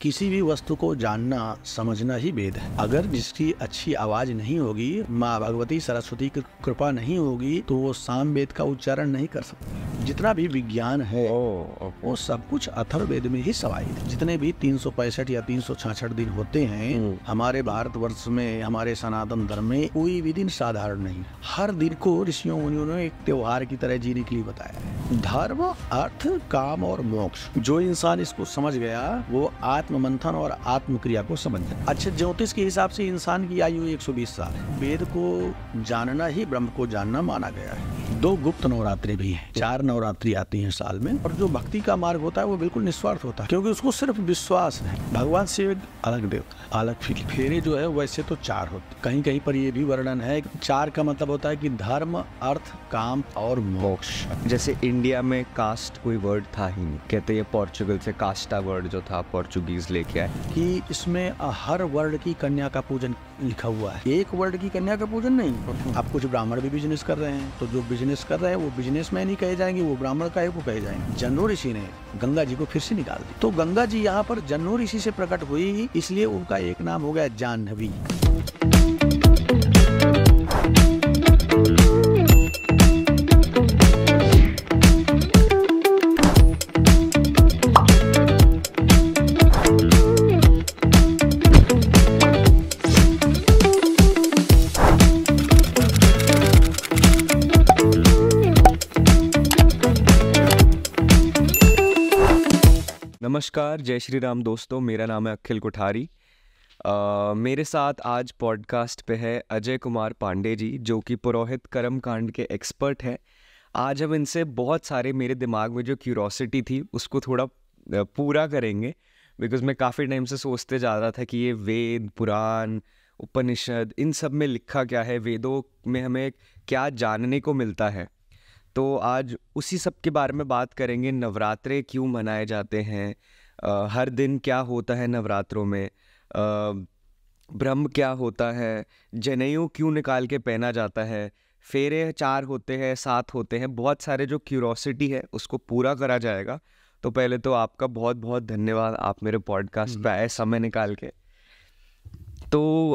किसी भी वस्तु को जानना समझना ही वेद है। अगर जिसकी अच्छी आवाज नहीं होगी, माँ भगवती सरस्वती की कृपा नहीं होगी, तो वो साम वेद का उच्चारण नहीं कर सकते। जितना भी विज्ञान है वो सब कुछ अथर्ववेद में ही समाहित है। जितने भी 365 या 366 दिन होते हैं हमारे भारतवर्ष में, हमारे सनातन धर्म में, कोई भी दिन साधारण नहीं है। हर दिन को ऋषियों मुनियों ने एक त्योहार की तरह जीने के लिए बताया है। धर्म, अर्थ, काम और मोक्ष, जो इंसान इसको समझ गया वो आत्म मंथन और आत्म क्रिया को समझ जाए। अच्छा, ज्योतिष के हिसाब से इंसान की आयु 120 साल है। वेद को जानना ही ब्रह्म को जानना माना गया है। 2 गुप्त नवरात्रि भी हैं, 4 नवरात्रि आती हैं साल में। और जो भक्ति का मार्ग होता है वो बिल्कुल निस्वार्थ होता है, क्योंकि उसको सिर्फ विश्वास है। भगवान शिव अलग देवता है, अलग फेरे जो है वैसे तो 4 होते। कहीं कहीं पर ये भी वर्णन है, 4 का मतलब होता है कि धर्म, अर्थ, काम और मोक्ष। जैसे इंडिया में कास्ट कोई वर्ड था ही नहीं, कहते ये पोर्चुगल से कास्टा वर्ड जो था पोर्चुगीज लेके आए। कि इसमें हर वर्ड की कन्या का पूजन लिखा हुआ है, एक वर्ड की कन्या का पूजन नहीं। अब कुछ ब्राह्मण भी बिजनेस कर रहे हैं, तो जो बिजनेस कर रहे हैं वो बिजनेसमैन ही कहे जाएंगे, वो ब्राह्मण का को कहे जाएंगे। जन्नू ऋषि ने गंगा जी को फिर से निकाल दी, तो गंगा जी यहाँ पर जन्नू ऋषि से प्रकट हुई, इसलिए उनका एक नाम हो गया जाह्नवी। नमस्कार, जय श्री राम दोस्तों, मेरा नाम है अखिल कोठारी। मेरे साथ आज पॉडकास्ट पे है अजय कुमार पांडे जी, जो कि पुरोहित कर्म कांड के एक्सपर्ट हैं। आज हम इनसे बहुत सारे मेरे दिमाग में जो क्यूरोसिटी थी उसको थोड़ा पूरा करेंगे, बिकॉज मैं काफ़ी टाइम से सोचते जा रहा था कि ये वेद, पुराण, उपनिषद, इन सब में लिखा क्या है, वेदों में हमें क्या जानने को मिलता है। तो आज उसी सब के बारे में बात करेंगे। नवरात्रे क्यों मनाए जाते हैं, हर दिन क्या होता है नवरात्रों में, ब्रह्म क्या होता है, जनेऊ क्यों निकाल के पहना जाता है, फेरे 4 होते हैं, 7 होते हैं, बहुत सारे जो क्यूरोसिटी है उसको पूरा करा जाएगा। तो पहले तो आपका बहुत बहुत धन्यवाद, आप मेरे पॉडकास्ट पे आए समय निकाल के। तो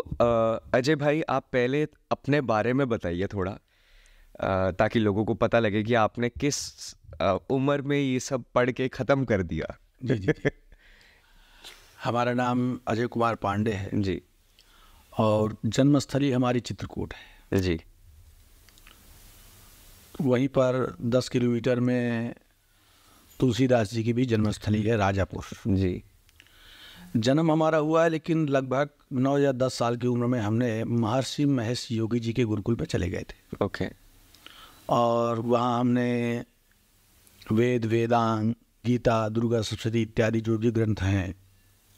अजय भाई, आप पहले अपने बारे में बताइए थोड़ा, ताकि लोगों को पता लगे कि आपने किस उम्र में ये सब पढ़ के ख़त्म कर दिया। जी। हमारा नाम अजय कुमार पांडे है जी, और जन्मस्थली हमारी चित्रकूट है जी। वहीं पर 10 किलोमीटर में तुलसीदास जी की भी जन्मस्थली है, राजापुर जी। जन्म हमारा हुआ है, लेकिन लगभग 9 या 10 साल की उम्र में हमने महर्षि महेश योगी जी के गुरुकुल पे चले गए थे। ओके। और वहाँ हमने वेद, वेदांग, गीता, दुर्गा सप्तशती इत्यादि जो भी ग्रंथ हैं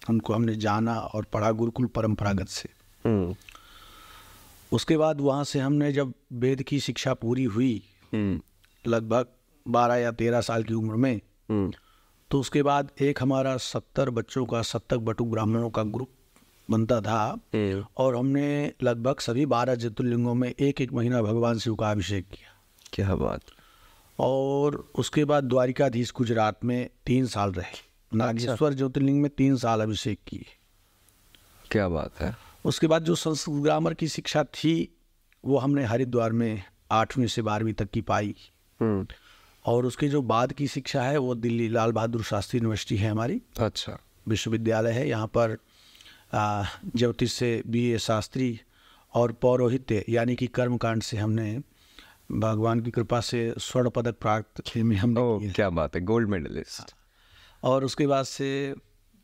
उनको हमने जाना और पढ़ा गुरुकुल परंपरागत से। उसके बाद वहाँ से हमने जब वेद की शिक्षा पूरी हुई लगभग 12 या 13 साल की उम्र में, तो उसके बाद एक हमारा 70 बच्चों का सत्तक बटुक ब्राह्मणों का ग्रुप बनता था और हमने लगभग सभी 12 ज्योतिर्लिंगों में 1-1 महीना भगवान शिव का अभिषेक किया। क्या बात। और उसके बाद द्वारिकाधीश गुजरात में 3 साल रहे, नागेश्वर ज्योतिर्लिंग में 3 साल अभिषेक किए। क्या बात है। उसके बाद जो संस्कृत ग्रामर की शिक्षा थी वो हमने हरिद्वार में 8वीं से 12वीं तक की पाई। और उसके जो बाद की शिक्षा है वो दिल्ली लाल बहादुर शास्त्री यूनिवर्सिटी है हमारी, अच्छा विश्वविद्यालय है। यहाँ पर ज्योतिष से BA शास्त्री और पौरोहित्य यानी कि कर्मकांड से हमने भगवान की कृपा से स्वर्ण पदक प्राप्त में हमने किया। क्या बात है, गोल्ड मेडलिस्ट। और उसके बाद से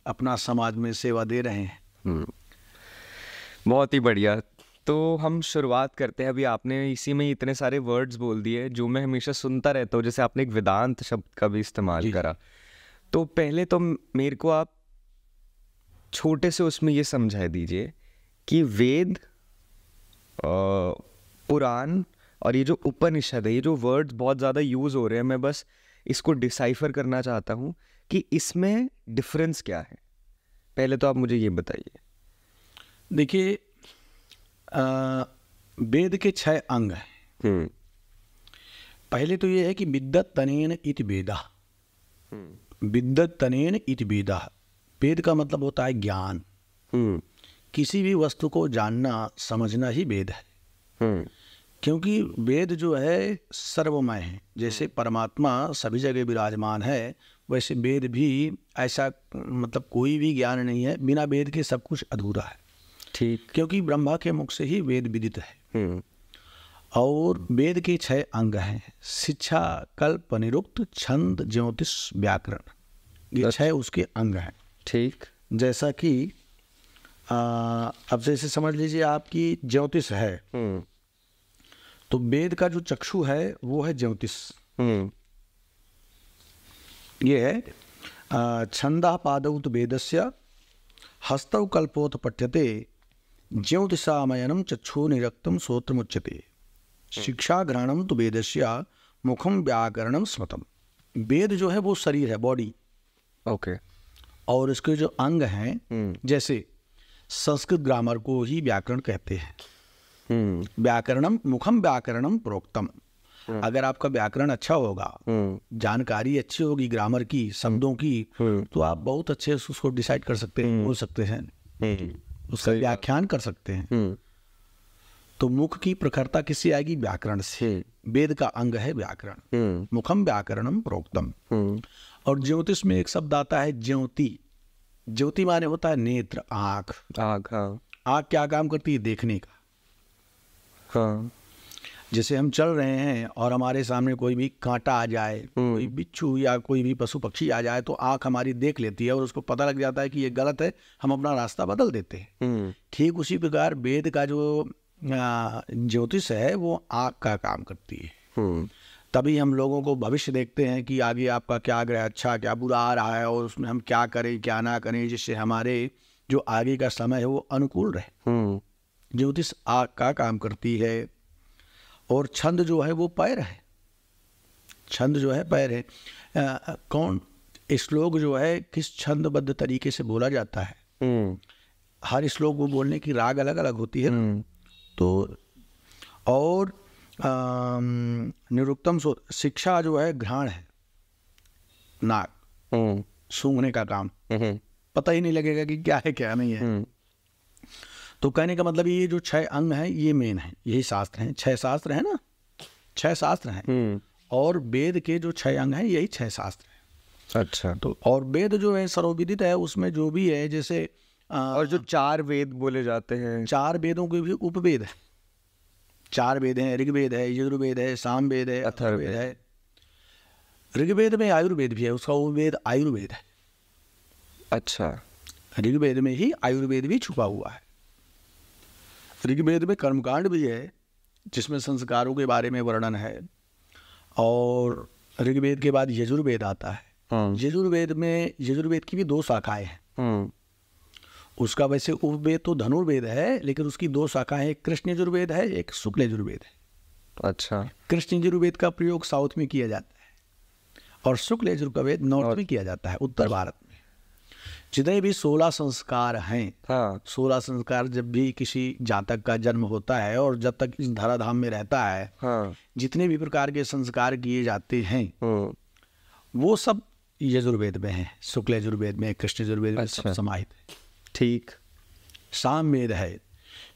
अपना समाज में सेवा दे रहे हैं। बहुत ही बढ़िया। तो हम शुरुआत करते हैं। अभी आपने इसी में इतने सारे वर्ड्स बोल दिए जो मैं हमेशा सुनता रहता हूँ, जैसे आपने एक वेदांत शब्द का भी इस्तेमाल करा। तो पहले तो मेरे को आप छोटे से उसमें ये समझा दीजिए कि वेद, पुराण और ये जो उपनिषद है, ये जो वर्ड्स बहुत ज़्यादा यूज़ हो रहे हैं, मैं बस इसको डिसाइफर करना चाहता हूँ कि इसमें डिफरेंस क्या है। पहले तो आप मुझे ये बताइए। देखिए, वेद के 6 अंग हैं। पहले तो ये है कि विद्वत तनेन इति वेदा, विद्वत तनेन इति वेदा। वेद का मतलब होता है ज्ञान। किसी भी वस्तु को जानना समझना ही वेद है। क्योंकि वेद जो है सर्वमय है। जैसे परमात्मा सभी जगह विराजमान है, वैसे वेद भी ऐसा मतलब कोई भी ज्ञान नहीं है बिना वेद के, सब कुछ अधूरा है। ठीक। क्योंकि ब्रह्मा के मुख से ही वेद विदित है। और वेद के 6 अंग हैं: शिक्षा, कल्प, निरुक्त, छंद, ज्योतिष, व्याकरण। ये 6 उसके अंग हैं। ठीक। जैसा कि अब जैसे समझ लीजिए आपकी ज्योतिष है, तो वेद का जो चक्षु है वो है ज्योतिष। ये है छंदा पादौत वेदस्य हस्तौ कल्पोत पठ्यते ज्योतिषामयनम चक्षु निरक्तम श्रोत्रमुच्यते शिक्षा ग्रहणम तो वेदस्य मुखम व्याकरणम स्मृतम। वेद जो है वो शरीर है, बॉडी। ओके। और इसके जो अंग हैं, जैसे संस्कृत ग्रामर को ही व्याकरण कहते हैं। व्याकरणम मुखम व्याकरणम प्रोक्तम। अगर आपका व्याकरण अच्छा होगा, जानकारी अच्छी होगी ग्रामर की, शब्दों की, तो आप बहुत अच्छे से उसको डिसाइड कर सकते हैं, बोल सकते हैं, उसका व्याख्यान कर सकते हैं। तो मुख की प्रखरता किससे आएगी? व्याकरण से। वेद का अंग है व्याकरण। मुखम व्याकरणम प्रोक्तम। और ज्योतिष में एक शब्द आता है ज्योति। ज्योति माने होता है नेत्र, आँख। आँख, हाँ। आँख क्या काम करती है? देखने का। हाँ। जैसे हम चल रहे हैं और हमारे सामने कोई भी कांटा आ जाए, कोई बिच्छू या कोई भी पशु पक्षी आ जाए, तो आँख हमारी देख लेती है और उसको पता लग जाता है कि ये गलत है, हम अपना रास्ता बदल देते हैं। ठीक उसी प्रकार वेद का जो ज्योतिष है वो आँख का काम करती है। तभी हम लोगों को भविष्य देखते हैं कि आगे आपका क्या ग्रह अच्छा क्या बुरा आ रहा है, और उसमें हम क्या करें क्या ना करें, जिससे हमारे जो आगे का समय है वो अनुकूल रहे। ज्योतिष आँख का काम करती है। और छंद जो है वो पैर है। छंद जो है पैर है। कौन श्लोक जो है किस छंदबद्ध तरीके से बोला जाता है। हर श्लोक को बोलने की राग अलग अलग होती है। तो और निरुक्तम शिक्षा जो है घ्राण है, नाक, सूंघने का काम। पता ही नहीं लगेगा कि क्या है क्या नहीं है। तो कहने का मतलब ये जो 6 अंग हैं ये मेन है, यही शास्त्र हैं। 6 शास्त्र हैं ना, 6 शास्त्र हैं। और वेद के जो 6 अंग हैं यही 6 शास्त्र हैं। अच्छा। तो और वेद जो है सर्वविदित है, उसमें जो भी है जैसे और जो 4 वेद बोले जाते हैं, 4 वेदों के भी उपवेद है। 4 वेद हैं, ऋग्वेद है, यजुर्वेद है, सामवेद है, अथर्ववेद है। ऋग्वेद में आयुर्वेद भी है, उसका उपवेद आयुर्वेद है। अच्छा। ऋग्वेद में ही आयुर्वेद भी छुपा हुआ है। ऋग्वेद में कर्मकांड भी है जिसमें संस्कारों के बारे में वर्णन है। और ऋग्वेद के बाद यजुर्वेद आता है। यजुर्वेद की भी 2 शाखाएं हैं। उसका वैसे उपवेद तो धनुर्वेद है, लेकिन उसकी 2 शाखाएं, एक कृष्ण यजुर्वेद है, एक शुक्ल यजुर्वेद है। अच्छा। कृष्ण यजुर्वेद का प्रयोग साउथ में किया जाता है और शुक्ल यजुर्वेद नॉर्थ में किया जाता है, उत्तर भारत में। जितने भी 16 संस्कार हैं, 16 संस्कार जब भी किसी जातक का जन्म होता है और जब तक इस धराधाम में रहता है, जितने भी प्रकार के संस्कार किए जाते हैं वो सब यजुर्वेद में है। शुक्ल यजुर्वेद में, कृष्ण यजुर्वेद में सब समाहित है। ठीक। सामवेद है।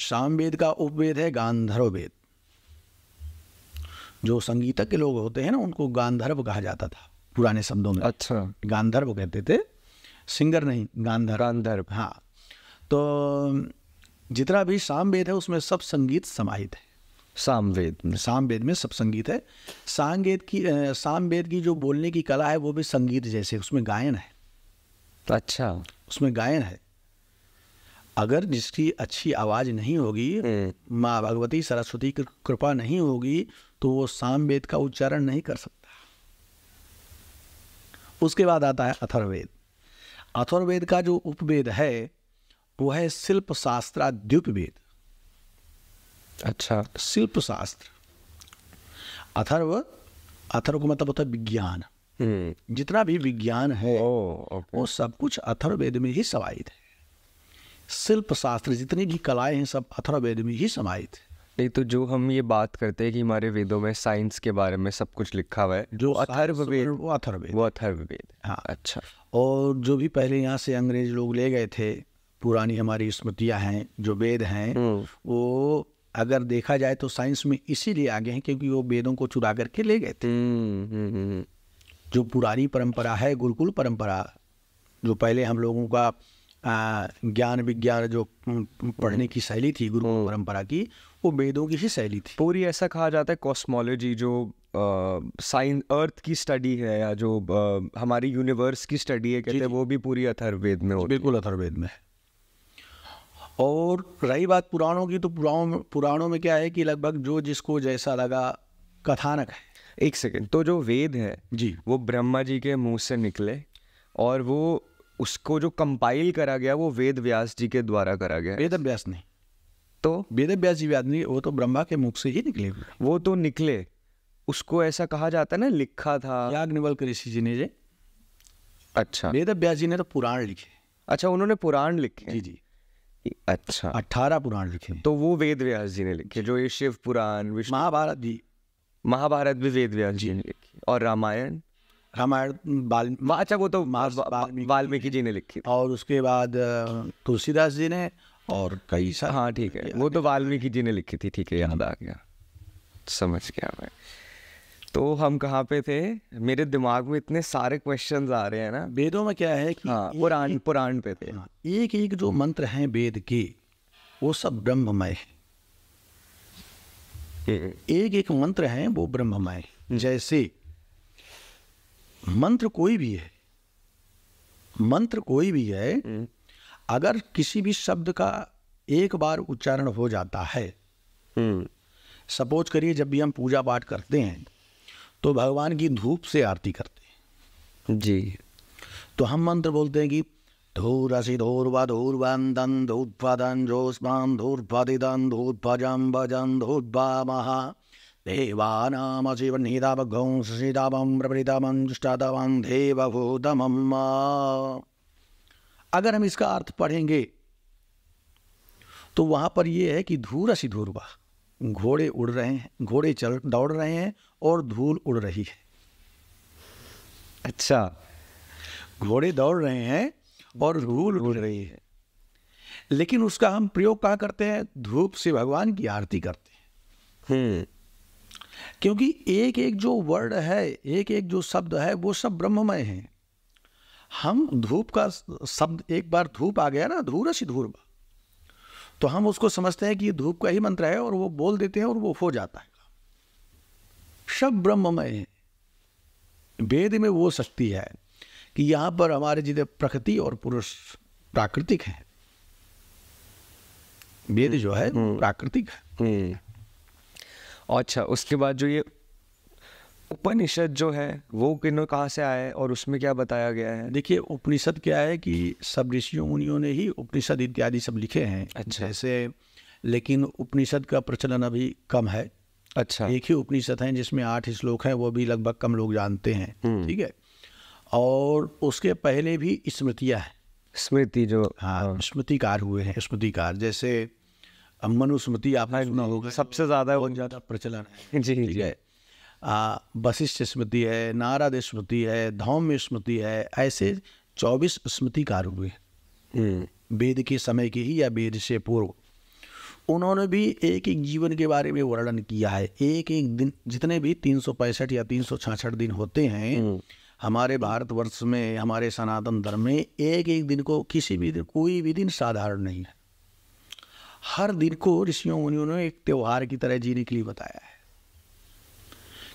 सामवेद का उपवेद है गांधर्व वेद। जो संगीतज्ञ लोग होते हैं ना, उनको गांधर्व कहा जाता था पुराने शब्दों में। अच्छा। गांधर्व कहते थे, सिंगर नहीं, गांधर्व। हाँ। तो जितना भी सामवेद है उसमें सब संगीत समाहित है। सामवेद में सब संगीत है। सामवेद की जो बोलने की कला है वो भी संगीत जैसे, उसमें गायन है। अच्छा। उसमें गायन है। अगर जिसकी अच्छी आवाज नहीं होगी, माँ भगवती सरस्वती की कृपा नहीं होगी, तो वो सामवेद का उच्चारण नहीं कर सकता। उसके बाद आता है अथर्ववेद। अथर्ववेद का जो उपवेद है वो है शिल्प शास्त्राद्युपवेद। अच्छा। शिल्प शास्त्र। अथर्व को मतलब होता है विज्ञान। जितना भी विज्ञान है वो सब कुछ अथर्ववेद में ही समाहित है। शिल्प शास्त्र जितनी भी कलाएं हैं सब अथर्ववेद में ही समाहित है। नहीं तो जो हम ये बात करते हैं कि हमारे वेदों में साइंस के बारे में सब कुछ लिखा हुआ है, जो अथर्ववेद, वो अथर्ववेद। वो अथर्ववेद। हाँ। अच्छा। और जो भी पहले यहाँ से अंग्रेज लोग ले गए थे, पुरानी हमारी स्मृतियाँ हैं, जो वेद हैं, वो अगर देखा जाए तो साइंस में इसीलिए आगे हैं क्योंकि वो वेदों को चुरा करके ले गए थे। जो पुरानी परंपरा है, गुरुकुल परंपरा, जो पहले हम लोगों का ज्ञान विज्ञान जो पढ़ने की शैली थी गुरुकुल परंपरा की, वो वेदों की ही शैली थी। पूरी ऐसा कहा जाता है कॉस्मोलॉजी जो साइंस अर्थ की स्टडी है या जो हमारी यूनिवर्स की स्टडी है, कहते हैं वो भी पूरी अथर्ववेद में होती है। बिल्कुल अथर्ववेद में है। और रही बात पुराणों की, तो पुराणों में क्या है कि लगभग जो जिसको जैसा लगा कथानक है। एक सेकंड, तो जो वेद है जी, वो ब्रह्मा जी के मुंह से निकले और वो उसको जो कंपाइल करा गया वो वेद व्यास जी के द्वारा करा गया। वेद व्यास नहीं, तो वेद व्यास जी नहीं, वो तो ब्रह्मा के मुख से ही निकले हुए। वो तो निकले, उसको ऐसा कहा जाता है ना लिखा था याज्ञवल्क्य ऋषि जी ने जे। अच्छा, वेद व्यास जी ने तो पुराण लिखे। अच्छा, उन्होंने पुराण लिखे। जी जी, अच्छा, 18 पुराण लिखे। तो वो वेद व्यास जी ने लिखे, जो ये शिव पुराण, विष्णु, महाभारत जी, महाभारत भी वेद व्यास जी ने लिखी, और रामायण अच्छा वो तो वाल्मीकि जी ने लिखी थी। और उसके बाद तुलसीदास जी ने, और कई सारे। हाँ ठीक है, वो तो वाल्मीकि जी ने लिखी थी। ठीक है, याद आ गया, समझ गया मैं। तो हम कहाँ पे थे? मेरे दिमाग में इतने सारे क्वेश्चंस आ रहे हैं ना। वेदों में क्या है कि हाँ, पुराण पे थे। एक एक जो मंत्र हैं वेद के, वो सब ब्रह्ममय है। एक एक मंत्र हैं वो ब्रह्ममय। जैसे मंत्र कोई भी है, अगर किसी भी शब्द का एक बार उच्चारण हो जाता है, सपोज करिए जब भी हम पूजा पाठ करते हैं तो भगवान की धूप से आरती करते हैं जी, तो हम मंत्र बोलते हैं कि धूरसि धूर्वा धूर्वंदन धूर्वदन जोस्मान धूर्वदिदन धूर्वजं भजन धूर्वामहा देवानामशिवनिदावघं शशिदावं प्रवृतमं जुष्टादवं देवभूतमम्। अगर हम इसका अर्थ पढ़ेंगे तो वहाँ पर ये है कि धूरसि धूर्वा, घोड़े उड़ रहे हैं, घोड़े दौड़ रहे हैं और धूल उड़ रही है। अच्छा, घोड़े दौड़ रहे हैं और धूल उड़ रही है, लेकिन उसका हम प्रयोग कहाँ करते हैं? धूप से भगवान की आरती करते हैं। क्योंकि एक एक जो वर्ड है, एक एक जो शब्द है, वो सब ब्रह्ममय है। हम धूप का शब्द, एक बार धूप आ गया ना, धूरसि धूर्वा, तो हम उसको समझते हैं कि ये धूप का ही मंत्र है और वो बोल देते हैं और वो हो जाता है। सब ब्रह्ममय है। वेद में वो शक्ति है कि यहाँ पर हमारे जितने प्रकृति और पुरुष प्राकृतिक है। वेद जो है प्राकृतिक है। अच्छा, उसके बाद जो ये उपनिषद जो है वो कहाँ से आया और उसमें क्या बताया गया है? देखिए, उपनिषद क्या है कि सब ऋषियों मुनियों ने ही उपनिषद इत्यादि सब लिखे हैं। अच्छा। जैसे, लेकिन उपनिषद का प्रचलन अभी कम है। अच्छा। एक ही उपनिषद है जिसमें 8 श्लोक हैं, वो भी लगभग कम लोग जानते हैं। ठीक है। और उसके पहले भी स्मृतियाँ हैं। स्मृति जो, हाँ, स्मृतिकार हुए हैं। स्मृतिकार जैसे मनुस्मृति आपने सुना होगा, सबसे ज़्यादा बहुत ज़्यादा प्रचलन है। जी ठीक है। वशिष्ठ स्मृति है, नारद स्मृति है, धौम्य स्मृति है, ऐसे 24 स्मृतिकार हुए वेद के समय के ही या वेद से पूर्व। उन्होंने भी एक एक जीवन के बारे में वर्णन किया है। एक एक दिन, जितने भी 365 या 366 दिन होते हैं हमारे भारतवर्ष में, हमारे सनातन धर्म में, एक एक दिन को, किसी भी दिन, कोई भी दिन साधारण नहीं है। हर दिन को ऋषियों मुनियों ने एक त्योहार की तरह जीने के लिए बताया है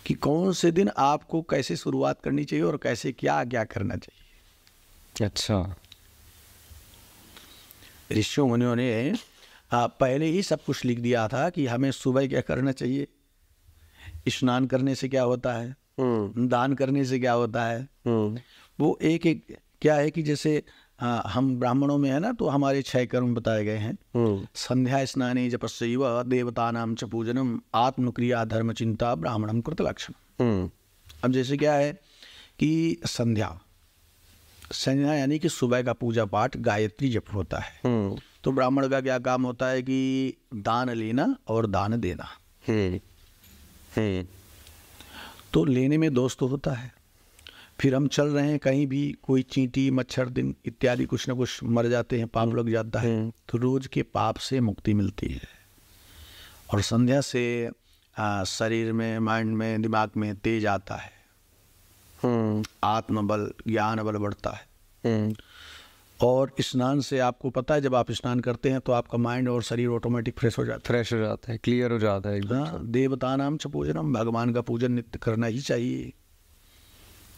कि कौन से दिन आपको कैसे शुरुआत करनी चाहिए और कैसे क्या क्या करना चाहिए। अच्छा, ऋषियों मुनियों ने पहले ही सब कुछ लिख दिया था कि हमें सुबह क्या करना चाहिए, स्नान करने से क्या होता है, दान करने से क्या होता है। वो एक एक क्या है कि जैसे हम ब्राह्मणों में है ना, तो हमारे 6 कर्म बताए गए हैं। संध्या स्नाने जपस्यैव देवतानां च पूजनम आत्मक्रिया धर्म चिंता ब्राह्मणम कृत लक्षण। अब जैसे क्या है कि संध्या यानी कि सुबह का पूजा पाठ, गायत्री जप होता है। तो ब्राह्मण का क्या काम होता है कि दान लेना और दान देना। तो लेने में दोष तो होता है, फिर हम चल रहे हैं कहीं भी, कोई चींटी मच्छर दिन इत्यादि कुछ ना कुछ मर जाते हैं, पाप लग जाता है, तो रोज के पाप से मुक्ति मिलती है। और संध्या से शरीर में, माइंड में, दिमाग में तेज आता है, आत्मबल, ज्ञान बल बढ़ता है। और स्नान से आपको पता है, जब आप स्नान करते हैं तो आपका माइंड और शरीर ऑटोमेटिक फ्रेश हो जाता है, क्लियर हो जाता है एकदम। हाँ, देवता नाम च पूजनम, भगवान का पूजन नित्य करना ही चाहिए।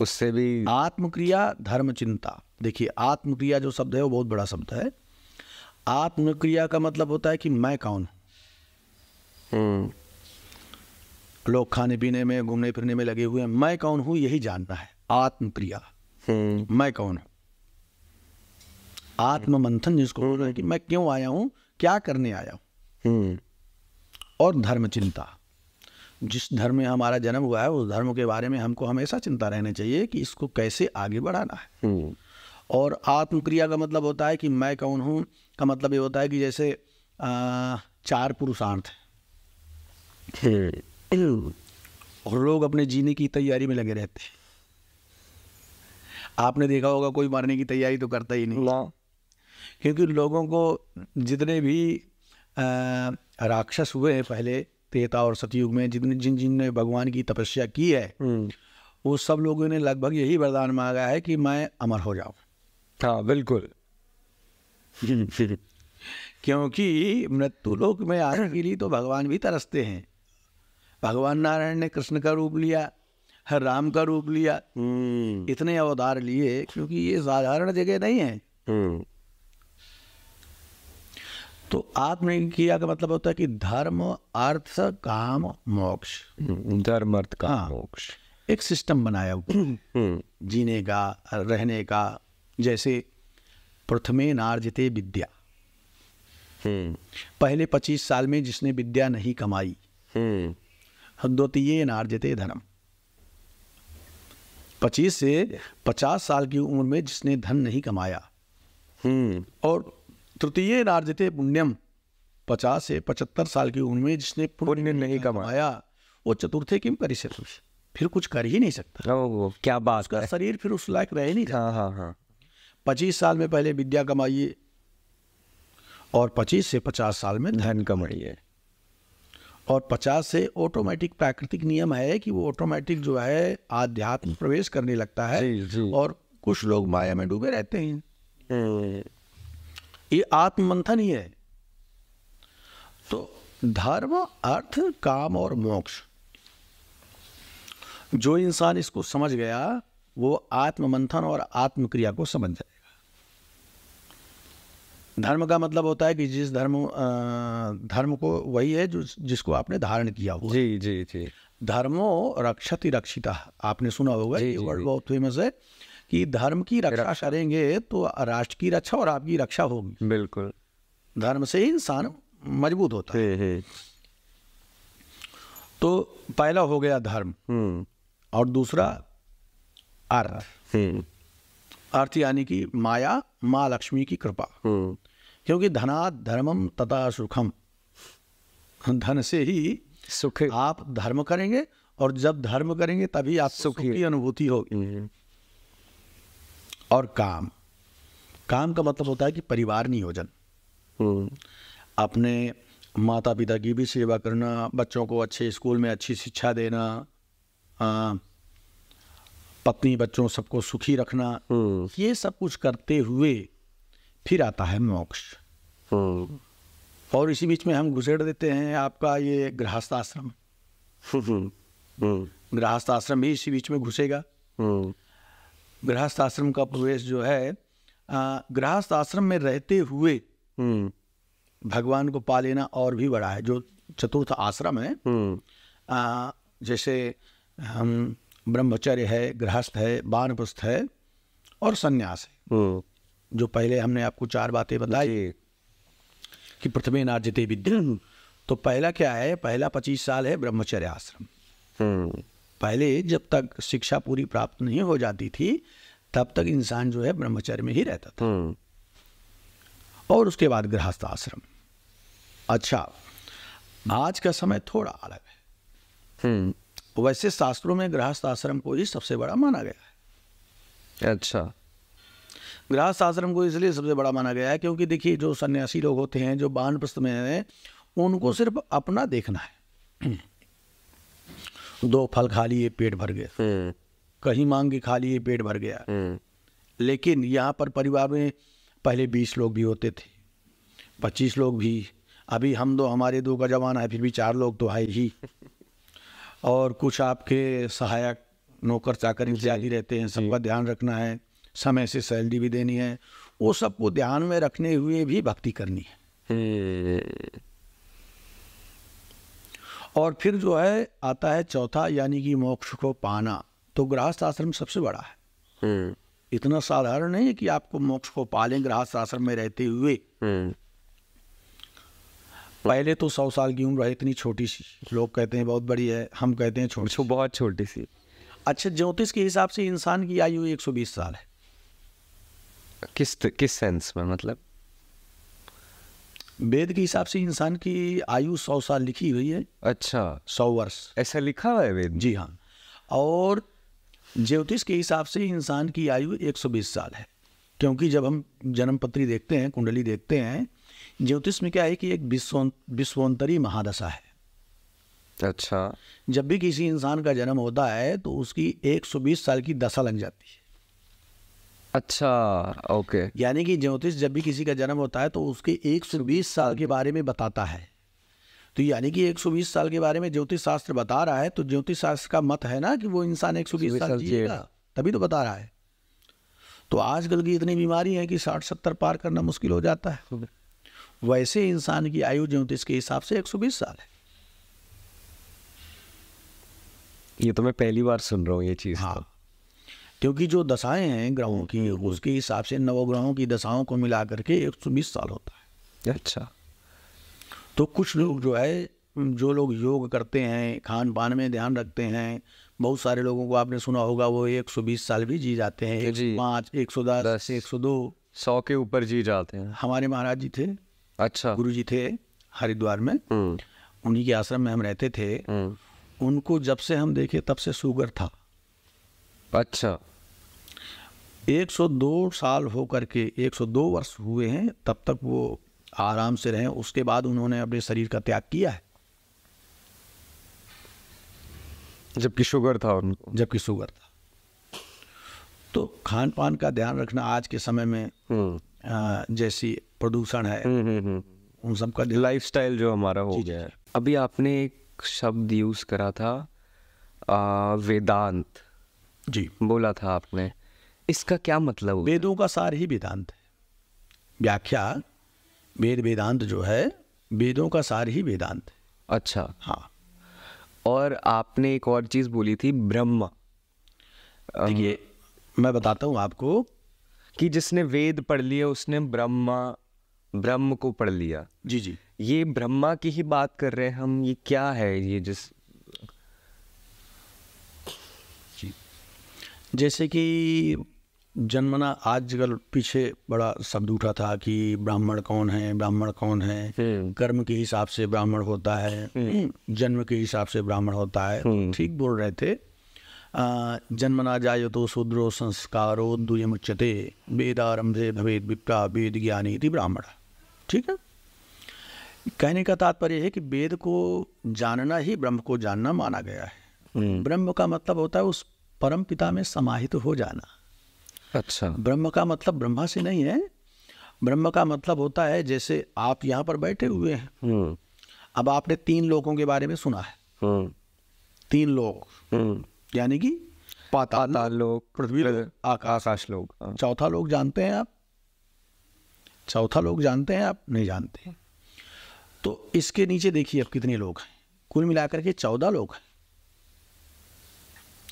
उससे भी आत्मक्रिया धर्म चिंता। देखिए, आत्मक्रिया जो शब्द है वो बहुत बड़ा शब्द है। आत्मक्रिया का मतलब होता है कि मैं कौन हूँ। लोग खाने पीने में, घूमने फिरने में लगे हुए हैं, मैं कौन हूँ यही जानना है आत्मक्रिया। मैं कौन हूँ, आत्म मंथन जिसको बोल रहे हैं कि मैं क्यों आया हूँ, क्या करने आया हूँ। और धर्म चिंता, जिस धर्म में हमारा जन्म हुआ है उस धर्म के बारे में हमको हमेशा चिंता रहनी चाहिए कि इसको कैसे आगे बढ़ाना है। और आत्मक्रिया का मतलब होता है कि मैं कौन हूँ का मतलब ये होता है कि जैसे 4 पुरुषार्थ हैं और लोग अपने जीने की तैयारी में लगे रहते हैं। आपने देखा होगा कोई मरने की तैयारी तो करता ही नहीं, क्योंकि लोगों को जितने भी राक्षस हुए हैं पहले त्रेता और सतयुग में, जिनने भगवान की तपस्या की है, वो सब लोगों ने लगभग यही वरदान मांगा है कि मैं अमर हो जाऊं। हाँ बिल्कुल। क्योंकि मृत्यु लोक में आने के लिए तो भगवान भी तरसते हैं। भगवान नारायण ने कृष्ण का रूप लिया, राम का रूप लिया, इतने अवतार लिए, क्योंकि ये साधारण जगह नहीं है। तो आत्मक्रिया का मतलब होता है कि धर्म अर्थ काम मोक्ष। धर्म अर्थ काम मोक्ष एक सिस्टम बनाया हुआ जीने का, रहने का। जैसे प्रथमे नार्जिते विद्या, पहले 25 साल में जिसने विद्या नहीं कमाई, द्वितीय नार्जिते धनम, 25 से 50 साल की उम्र में जिसने धन नहीं कमाया, और तृतीय नार्जिते पुण्यम, 50 से 75 साल की उम्र में जिसने पुण्य नहीं कमाया, वो चतुर्थे किम करिष्यति, फिर कुछ कर ही नहीं सकता। क्या बात, उसका शरीर फिर उस लायक रह ही नहीं सकता। हाँ। 25 साल में पहले विद्या कमाइए और 25 से 50 साल में धन कमाइए। और 50 से ऑटोमेटिक प्राकृतिक नियम है कि वो ऑटोमेटिक जो है आध्यात्म प्रवेश करने लगता है। जी। और कुछ लोग माया में डूबे रहते हैं। ये आत्ममंथन ही है। तो धर्म अर्थ काम और मोक्ष, जो इंसान इसको समझ गया वो आत्ममंथन और आत्मक्रिया को समझ जाएगा। धर्म का मतलब होता है कि जिस धर्म को वही है जो जिसको आपने धारण किया हुआ। जी। धर्मो रक्षति रक्षिता, आपने सुना होगा, ये वर्ड बहुत फेमस है कि धर्म की रक्षा करेंगे तो राष्ट्र की रक्षा और आपकी रक्षा होगी। बिल्कुल, धर्म से ही इंसान मजबूत होता है। तो पहला हो गया धर्म, और दूसरा अर्थ। अर्थ यानी कि माया, माँ लक्ष्मी की कृपा। क्योंकि धनात् धर्मम तथा सुखम, धन से ही सुख। आप धर्म करेंगे और जब धर्म करेंगे तभी आप सुख की अनुभूति होगी। और काम का मतलब होता है कि परिवार नियोजन, अपने माता पिता की भी सेवा करना, बच्चों को अच्छे स्कूल में अच्छी शिक्षा देना, पत्नी बच्चों सबको सुखी रखना, ये सब कुछ करते हुए फिर आता है मोक्ष। और इसी बीच में हम घुसेड़ देते हैं आपका ये गृहस्थ आश्रम। गृहस्थ आश्रम भी इसी बीच में घुसेगा। गृहस्थ आश्रम का प्रवेश जो है, गृहस्थ आश्रम में रहते हुए भगवान को पा लेना और भी बड़ा है। जो चतुर्थ आश्रम है, जैसे हम ब्रह्मचर्य है, गृहस्थ है, वानप्रस्थ है और संन्यास है। जो पहले हमने आपको 4 बातें बताई कि प्रथमे नार्जिते विद्या, तो पहला क्या है, पहला 25 साल है ब्रह्मचर्य आश्रम। पहले जब तक शिक्षा पूरी प्राप्त नहीं हो जाती थी तब तक इंसान जो है ब्रह्मचर्य में ही रहता था। और उसके बाद गृहस्थ आश्रम। अच्छा, आज का समय थोड़ा अलग है। वैसे शास्त्रों में गृहस्थ आश्रम को ही सबसे बड़ा माना गया है। अच्छा। गृहस्थ आश्रम को इसलिए सबसे बड़ा माना गया है क्योंकि देखिए, जो सन्यासी लोग होते हैं, जो वानप्रस्थ में हैं, उनको सिर्फ अपना देखना है। 2 फल खा लिए, पेट भर गया। कहीं मांग के खा लिए, पेट भर गया। लेकिन यहाँ पर परिवार में पहले 20 लोग भी होते थे, 25 लोग भी। अभी हमारे 2 का जमाना है, फिर भी 4 लोग तो है ही। और कुछ आपके सहायक, नौकर चाकर इत्यादि रहते हैं, सबका ध्यान रखना है, समय से सैलरी भी देनी है। वो सबको ध्यान में रखने हुए भी भक्ति करनी है। और फिर जो है आता है चौथा, यानी कि मोक्ष को पाना। तो गृहस्थ आश्रम सबसे बड़ा है। इतना साधारण नहीं है कि आपको मोक्ष को पालें गृहस्थ आश्रम में रहते हुए। पहले तो 100 साल की उम्र है, इतनी छोटी सी। लोग कहते हैं बहुत बड़ी है, हम कहते हैं छोटी, बहुत छोटी सी। अच्छा, ज्योतिष के हिसाब से इंसान की आयु 120 साल है। किस सेंस में, मतलब? वेद के हिसाब से इंसान की आयु 100 साल लिखी हुई है। अच्छा, 100 वर्ष ऐसा लिखा हुआ है वेद? जी हाँ। और ज्योतिष के हिसाब से इंसान की आयु 120 साल है। क्योंकि जब हम जन्म पत्री देखते हैं, कुंडली देखते हैं, ज्योतिष में क्या है कि एक विश्वोत्तरी महादशा है। अच्छा। जब भी किसी इंसान का जन्म होता है तो उसकी 120 साल की दशा लग जाती है। अच्छा, ओके। यानी कि ज्योतिष जब भी किसी का जन्म होता है तो उसके 120 साल के बारे में बताता है। तो यानी कि 120 साल के बारे में ज्योतिष शास्त्र बता रहा है, तो ज्योतिष शास्त्र का मत है ना कि वो इंसान 120 साल जिएगा, तभी तो बता रहा है। तो आजकल की इतनी बीमारी है कि 60-70 पार करना मुश्किल हो जाता है। वैसे इंसान की आयु ज्योतिष के हिसाब से 120 साल है। ये तो मैं पहली बार सुन रहा हूँ ये चीज़। हाँ, क्योंकि जो दशाएं हैं ग्रहों की, उसके हिसाब से नवग्रहों की दशाओं को मिला करके 120 साल होता है। अच्छा। तो कुछ लोग जो लोग योग करते हैं, खान पान में ध्यान रखते हैं, बहुत सारे लोगों को आपने सुना होगा वो 120 साल भी जी जाते हैं। 105, 110, 102, 100 के ऊपर जी जाते हैं। हमारे महाराज जी थे। अच्छा। गुरु जी थे हरिद्वार में, उन्हीं के आश्रम में हम रहते थे। उनको जब से हम देखे तब से शुगर था। अच्छा। 102 साल होकर के 102 वर्ष हुए हैं, तब तक वो आराम से रहे। उसके बाद उन्होंने अपने शरीर का त्याग किया है। जबकि शुगर था उनको। जबकि शुगर था। तो खान पान का ध्यान रखना आज के समय में जैसी प्रदूषण है, उन सब का लाइफस्टाइल जो हमारा हो गया है। अभी आपने एक शब्द यूज करा था, वेदांत जी बोला था आपने, इसका क्या मतलब? वेदों का सार ही वेदांत है। व्याख्या वेदांत जो है, वेदों का सार ही वेदांत है। अच्छा। हाँ। और आपने एक और चीज बोली थी, ब्रह्म। देखिए, मैं बताता हूँ आपको कि जिसने वेद पढ़ लिया उसने ब्रह्म को पढ़ लिया। जी जी। ये ब्रह्मा की ही बात कर रहे हैं हम। ये क्या है ये जी, जैसे कि जन्मना, आजकल पीछे बड़ा शब्द उठा था कि ब्राह्मण कौन है, ब्राह्मण कौन है। कर्म के हिसाब से ब्राह्मण होता है, जन्म के हिसाब से ब्राह्मण होता है। ठीक बोल रहे थे। जन्मना जायतो शूद्रो संस्कारो द्वयमुच्यते वेदारंभे भवेद विप्रा वेद ज्ञानी इति ब्राह्मण। ठीक है। कहने का तात्पर्य है कि वेद को जानना ही ब्रह्म को जानना माना गया है। ब्रह्म का मतलब होता है उस परम पिता में समाहित हो जाना। अच्छा। ब्रह्म का मतलब ब्रह्मा से नहीं है। ब्रह्म का मतलब होता है, जैसे आप यहाँ पर बैठे हुए हैं, अब आपने 3 लोगों के बारे में सुना है। 3 लोग यानी कि पाताल लोक, पृथ्वी लोक, आकाश लोक। चौथा लोग जानते हैं आप? चौथा लोग जानते हैं आप? नहीं जानते। तो इसके नीचे देखिए अब कितने लोग हैं। कुल मिलाकर के 14 लोग हैं।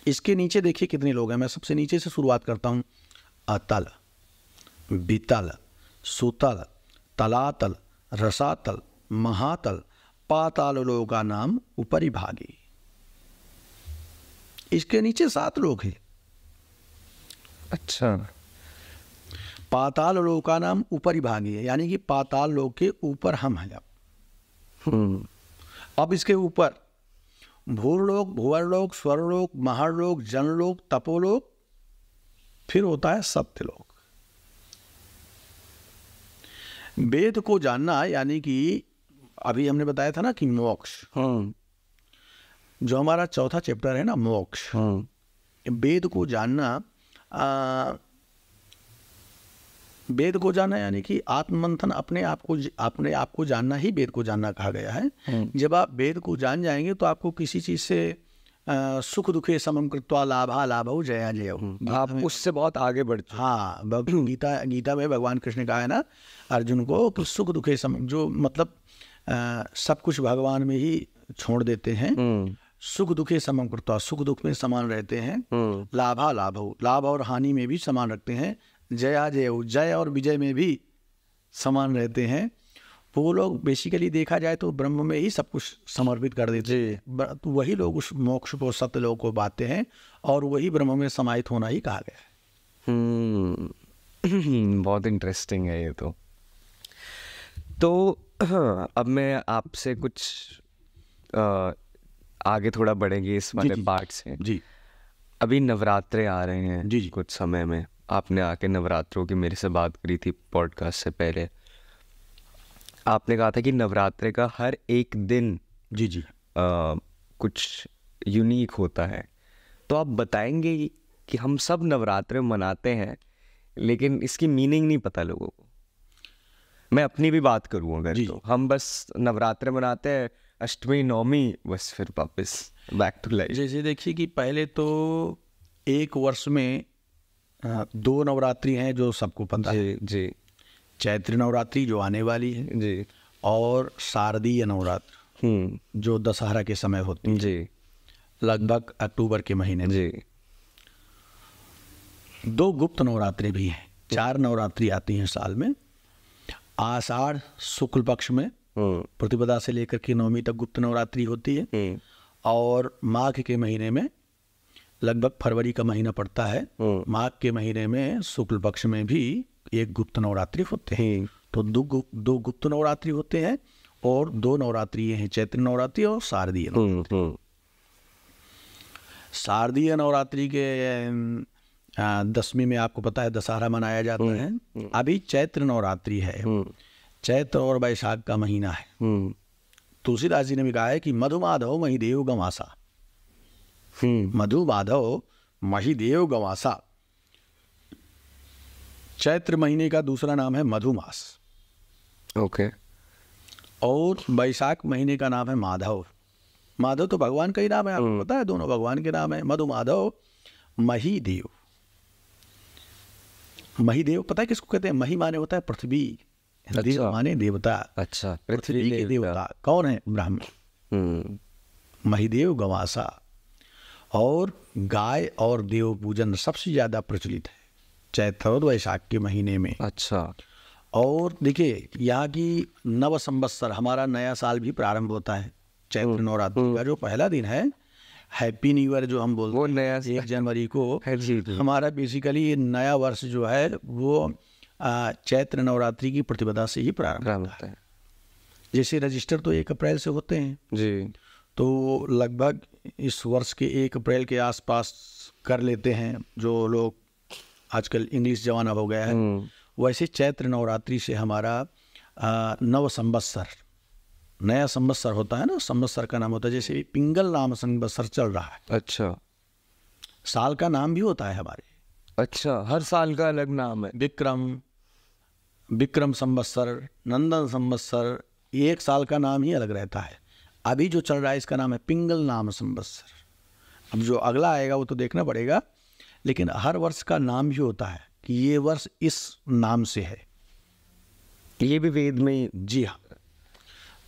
इसके नीचे देखिए कितने लोग हैं। मैं सबसे नीचे से शुरुआत करता हूँ। अतल, वितल, सुतल, तलातल, रसातल, महातल, पाताल लोका नाम उपरि भागी। इसके नीचे 7 लोग हैं। अच्छा। पाताल लोका नाम ऊपरी भागी है, यानी कि पाताल लोक के ऊपर हम हैं। अब इसके ऊपर भूरलोक, भुवरलोक, स्वरलोक, महरलोक, जनलोक, तपोलोक, फिर होता है सत्यलोक। वेद को जानना यानी कि अभी हमने बताया था ना कि मोक्ष, जो हमारा चौथा चैप्टर है ना मोक्ष, वेद को जानना, वेद को जानना यानी कि आत्ममंथन, अपने आप को जानना ही वेद को जानना कहा गया है। जब आप वेद को जान जाएंगे तो आपको किसी चीज से सुख दुखे समम कृत्वा लाभा लाभो जया जय, आप उससे बहुत आगे बढ़ चुके। हाँ, गीता में भगवान कृष्ण ने कहा है ना अर्जुन को कि सुख दुखे समम, जो मतलब सब कुछ भगवान में ही छोड़ देते हैं। सुख दुखे समम कृत्वा, सुख दुख में समान रहते हैं। लाभा लाभो, लाभ और हानि में भी समान रखते हैं। जया जय, जय और विजय में भी समान रहते हैं। वो लोग बेसिकली देखा जाए तो ब्रह्म में ही सब कुछ समर्पित कर देते हैं। तो वही लोग उस मोक्ष को, सत्य लोक को पाते हैं, और वही ब्रह्म में समाहित होना ही कहा गया है। बहुत इंटरेस्टिंग है ये तो अब मैं आपसे कुछ आगे थोड़ा बढ़ेंगे इस वाले पार्ट से। जी, अभी नवरात्रे आ रहे हैं जी। कुछ समय में। आपने आके नवरात्रों की मेरे से बात करी थी पॉडकास्ट से पहले। आपने कहा था कि नवरात्रे का हर एक दिन जी कुछ यूनिक होता है। तो आप बताएंगे कि हम सब नवरात्रे मनाते हैं लेकिन इसकी मीनिंग नहीं पता लोगों को। मैं अपनी भी बात करूँ अगर, तो हम बस नवरात्रे मनाते हैं, अष्टमी नवमी, बस फिर वापस बैक टू लाइफ। जैसे देखिए कि पहले तो एक वर्ष में 2 नवरात्रि हैं जो सबको पता है। जी। चैत्र नवरात्रि जो आने वाली है जी, और शारदीय नवरात्र जो दशहरा के समय होती है जी, लगभग अक्टूबर के महीने में। जी। 2 गुप्त नवरात्रि भी हैं। 4 नवरात्रि आती हैं साल में। आषाढ़ शुक्ल पक्ष में प्रतिपदा से लेकर के नवमी तक गुप्त नवरात्रि होती है, और माघ के महीने में, लगभग फरवरी का महीना पड़ता है, माघ के महीने में शुक्ल पक्ष में भी एक गुप्त नवरात्रि होते हैं। तो 2 गुप्त नवरात्रि होते हैं, और 2 नवरात्रि हैं, चैत्र नवरात्रि और शारदीय नवरात्रि। शारदीय नवरात्रि के 10वीं में आपको पता है दशहरा मनाया जाता है। अभी चैत्र नवरात्रि है, चैत्र और वैशाख का महीना है। तुलसीदास जी ने भी कहा है कि मधु माधव महिदेव गवासा, मधु माधव महिदेव गवासा। चैत्र महीने का दूसरा नाम है मधुमास। ओके। और वैशाख महीने का नाम है माधव। माधव तो भगवान का ही नाम है, आपको पता है, दोनों भगवान के नाम है। मधु माधव महिदेव। महिदेव पता है किसको कहते हैं? मही माने होता है पृथ्वी, देव माने देवता। अच्छा, पृथ्वी के देवता कौन है? ब्राह्मण। महिदेव गवासा। और गाय और देव पूजन सबसे ज्यादा प्रचलित है चैत्र और वैशाख के महीने में। अच्छा। और देखिए यहाँ की नव संवत्सर, हमारा नया साल भी प्रारंभ होता है चैत्र नवरात्रि का जो पहला दिन है। हैप्पी न्यू ईयर जो हम बोलते हैं, वो नया 1 जनवरी को हमारा बेसिकली ये नया वर्ष जो है वो चैत्र नवरात्रि की प्रतिपदा से ही प्रारंभ होता है। जैसे रजिस्टर तो 1 अप्रैल से होते हैं जी, तो लगभग इस वर्ष के 1 अप्रैल के आसपास कर लेते हैं जो लोग, आजकल इंग्लिश जमाना हो गया है। वैसे चैत्र नवरात्रि से हमारा नव संवत्सर, नया संवत्सर होता है ना, संवत्सर का नाम होता है। जैसे पिंगल नाम संवत्सर चल रहा है। अच्छा। साल का नाम भी होता है हमारे। अच्छा, हर साल का अलग नाम है। विक्रम संवत्सर, नंदन संवत्सर, एक साल का नाम ही अलग रहता है। अभी जो चल रहा है इसका नाम है पिंगल नाम संवत्सर। अब जो अगला आएगा वो तो देखना पड़ेगा, लेकिन हर वर्ष का नाम भी होता है कि ये वर्ष इस नाम से है। ये भी वेद में? जी हाँ।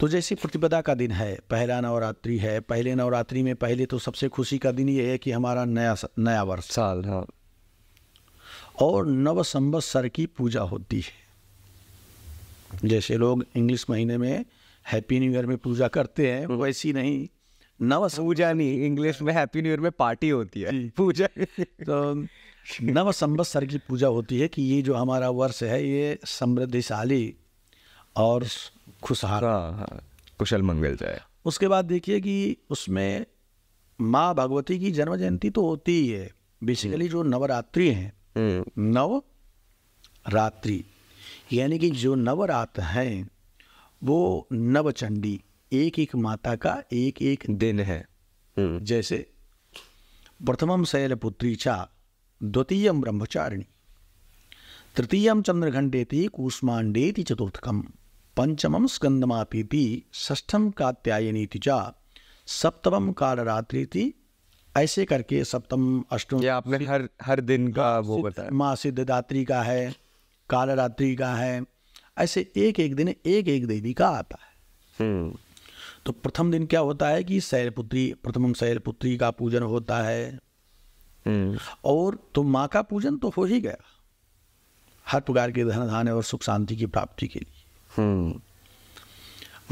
तो जैसे प्रतिपदा का दिन है, पहला नवरात्रि है। पहले नवरात्रि में पहले तो सबसे खुशी का दिन ये है कि हमारा नया वर्ष साल। हाँ। और नव संवत्सर की पूजा होती है। जैसे लोग इंग्लिश महीने में हैप्पी न्यू ईयर में पूजा करते हैं, वैसी नहीं, नव पूजा नहीं, इंग्लिश में हैप्पी न्यू ईयर में पार्टी होती है, पूजा। तो नव संवत्सर की पूजा होती है कि ये जो हमारा वर्ष है ये समृद्धिशाली और खुशहाल, हाँ, कुशल मंगल जाए। उसके बाद देखिए कि उसमें माँ भगवती की जन्म जयंती तो होती ही है। बेसिकली जो नवरात्रि हैं, नवरात्रि यानी कि जो नवरात्र हैं वो नवचंडी, एक एक माता का एक एक दिन है। जैसे प्रथमम शैलपुत्री चा, द्वितीयम ब्रह्मचारिणी, तृतीयम चंद्रघंटेति कूष्मांडेति चतुर्थकम, पंचमम स्कंदमापीति, षष्ठम कात्यायनीति चा, सप्तमम कालरात्रिति। ऐसे करके सप्तम अष्टम ये आपने हर दिन का वो बताया। माँ सिद्धदात्री का है, कालरात्रि का है, ऐसे एक एक दिन एक एक देवी का आता है। तो प्रथम दिन क्या होता है कि शैलपुत्री, प्रथमम शैलपुत्री का पूजन होता है। और तो माँ का पूजन तो हो ही गया हर प्रकार के धन धान्य और सुख शांति की प्राप्ति के लिए।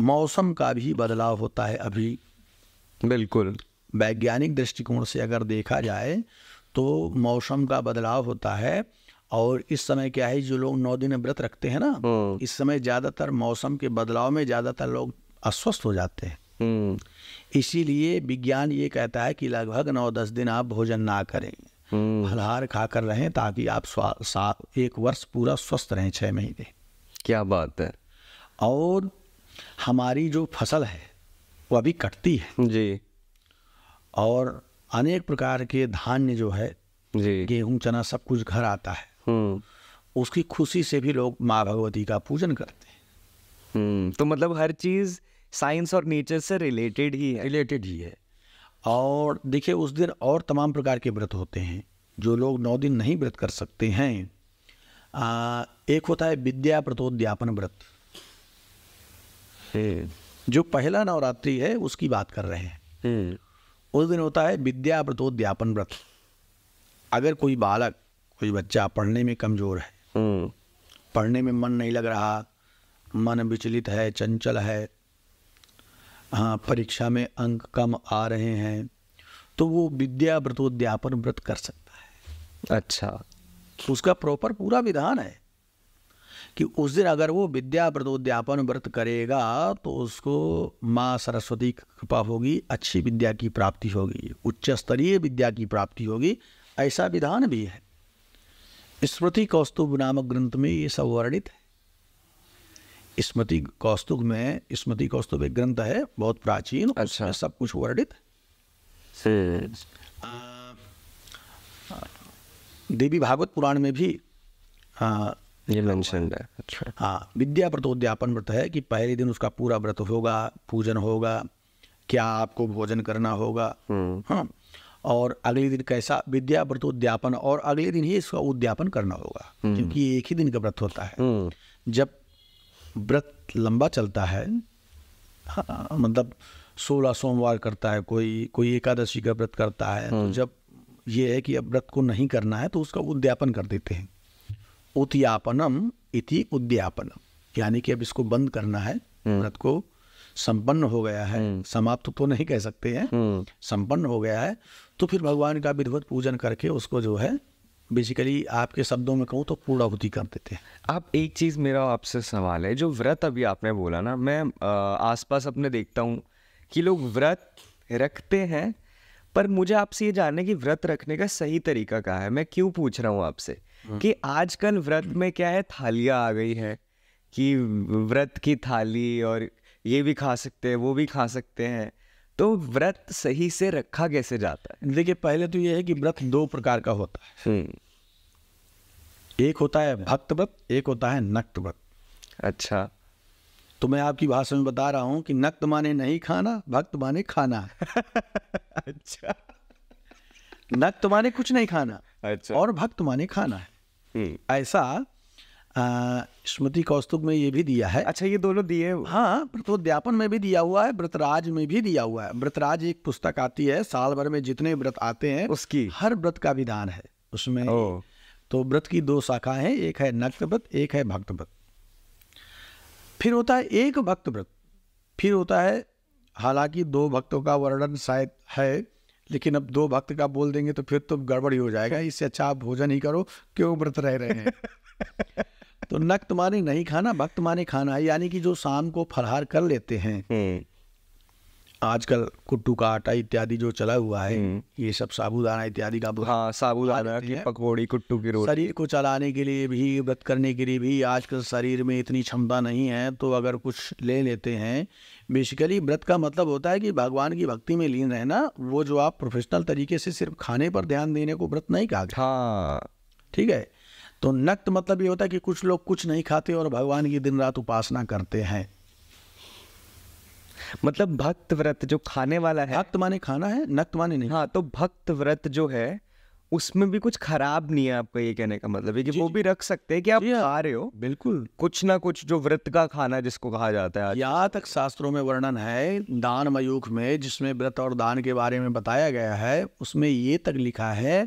मौसम का भी बदलाव होता है अभी। बिल्कुल, वैज्ञानिक दृष्टिकोण से अगर देखा जाए तो मौसम का बदलाव होता है। और इस समय क्या है, जो लोग 9 दिन व्रत रखते हैं ना, इस समय ज़्यादातर मौसम के बदलाव में ज़्यादातर लोग अस्वस्थ हो जाते हैं। इसीलिए विज्ञान ये कहता है कि लगभग 9-10 दिन आप भोजन ना करें, फलाहार खाकर रहें, ताकि आप 1 वर्ष पूरा स्वस्थ रहें, 6 महीने। क्या बात है। और हमारी जो फसल है वो अभी कटती है जी, और अनेक प्रकार के धान्य जो है, जी, गेहूं चना सब कुछ घर आता है। उसकी खुशी से भी लोग माँ भगवती का पूजन करते हैं। तो मतलब हर चीज साइंस और नेचर से रिलेटेड ही है। और देखिए उस दिन और तमाम प्रकार के व्रत होते हैं। जो लोग 9 दिन नहीं व्रत कर सकते हैं, एक होता है विद्या व्रतोद्यापन व्रत। जो पहला नवरात्रि है उसकी बात कर रहे हैं। उस दिन होता है विद्या व्रतोद्यापन व्रत। अगर कोई बालक, कोई बच्चा पढ़ने में कमजोर है, पढ़ने में मन नहीं लग रहा, मन विचलित है, चंचल है, हाँ, परीक्षा में अंक कम आ रहे हैं, तो वो विद्या व्रतोद्यापन व्रत कर सकता है। अच्छा, उसका प्रॉपर पूरा विधान है कि उस दिन अगर वो विद्या व्रतोद्यापन व्रत करेगा तो उसको माँ सरस्वती की कृपा होगी, अच्छी विद्या की प्राप्ति होगी, उच्च स्तरीय विद्या की प्राप्ति होगी। ऐसा विधान भी है। स्मृति कौस्तुभ नामक ग्रंथ में ये सब वर्णित है। स्मृति कौस्तुभ एक ग्रंथ है बहुत प्राचीन। अच्छा, सब कुछ वर्णित। देवी भागवत पुराण में भी ये मेंशन है। अच्छा, हाँ, विद्या व्रतोद्यापन व्रत है कि पहले दिन उसका पूरा व्रत होगा, पूजन होगा, क्या आपको भोजन करना होगा, हाँ, और अगले दिन कैसा विद्या व्रतोद्यापन, और अगले दिन ही इसका उद्यापन करना होगा, क्योंकि एक ही दिन का व्रत होता है। जब व्रत लंबा चलता है, हाँ, मतलब 16 सोमवार करता है, कोई एकादशी का व्रत करता है, तो जब ये है कि अब व्रत को नहीं करना है तो उसका उद्यापन कर देते हैं। उद्यापनम इति उद्यापनम, यानी कि अब इसको बंद करना है, व्रत को संपन्न हो गया है, समाप्त तो नहीं कह सकते हैं, संपन्न हो गया है, तो फिर भगवान का विधिवत पूजन करके उसको जो है, बेसिकली आपके शब्दों में कहूँ तो पूर्णाहुति कर देते हैं। आप एक चीज़, मेरा आपसे सवाल है, जो व्रत अभी आपने बोला ना, मैं आसपास अपने देखता हूँ कि लोग व्रत रखते हैं, पर मुझे आपसे ये जानना कि व्रत रखने का सही तरीका क्या है। मैं क्यों पूछ रहा हूँ आपसे कि आजकल व्रत में क्या है, थालियाँ आ गई है कि व्रत की थाली, और ये भी खा सकते हैं, वो भी खा सकते हैं, तो व्रत सही से रखा कैसे जाता है? देखिए, पहले तो ये है कि व्रत 2 प्रकार का होता है। एक होता है भक्त व्रत, एक होता है नक्त व्रत। अच्छा, तो मैं आपकी भाषा में बता रहा हूँ कि नक्त माने नहीं खाना, भक्त माने खाना है। अच्छा, नक्त माने कुछ नहीं खाना, अच्छा, और भक्त माने खाना है। ऐसा स्मृति कौस्तुभ में ये भी दिया है। अच्छा, ये दोनों दिए? हाँ, व्रतोद्यापन में भी दिया हुआ है, व्रतराज में भी दिया हुआ है। व्रतराज एक पुस्तक आती है, साल भर में जितने व्रत आते हैं उसकी हर व्रत का विधान है उसमें। तो व्रत की 2 शाखाएं हैं, एक है नक्त व्रत, एक है भक्त व्रत। फिर होता है एक भक्त व्रत, फिर होता है हालांकि 2 भक्तों का वर्णन शायद है, लेकिन अब 2 भक्त का बोल देंगे तो फिर तो गड़बड़ी हो जाएगा। इससे अच्छा आप भोजन ही करो, क्यों व्रत रह रहे हैं। तो नक्त माने नहीं खाना, भक्त माने खाना है, यानी कि जो शाम को फलाहार कर लेते हैं। आजकल कुट्टू का आटा इत्यादि जो चला हुआ है, ये सब साबूदाना इत्यादि का, हाँ, साबूदाना की पकौड़ी, कुट्टू की रोटी। शरीर को चलाने के लिए भी, व्रत करने के लिए भी आजकल शरीर में इतनी क्षमता नहीं है, तो अगर कुछ ले लेते हैं। बेसिकली व्रत का मतलब होता है कि भगवान की भक्ति में लीन रहना। वो जो आप प्रोफेशनल तरीके से सिर्फ खाने पर ध्यान देने को व्रत नहीं कहा गया। हाँ, ठीक है। तो नक्त मतलब ये होता है कि कुछ लोग कुछ नहीं खाते और भगवान की दिन रात उपासना करते हैं। मतलब भक्त व्रत जो खाने वाला है, भक्त माने खाना है, नक्त माने नहीं। हाँ, तो भक्त व्रत जो है उसमें भी कुछ खराब नहीं है, आपका ये कहने का मतलब है कि वो भी रख सकते हैं कि आप खा रहे हो बिल्कुल कुछ ना कुछ जो व्रत का खाना जिसको कहा जाता है। यहाँ तक शास्त्रों में वर्णन है, दान मयूख में, जिसमें व्रत और दान के बारे में बताया गया है, उसमें ये तक लिखा है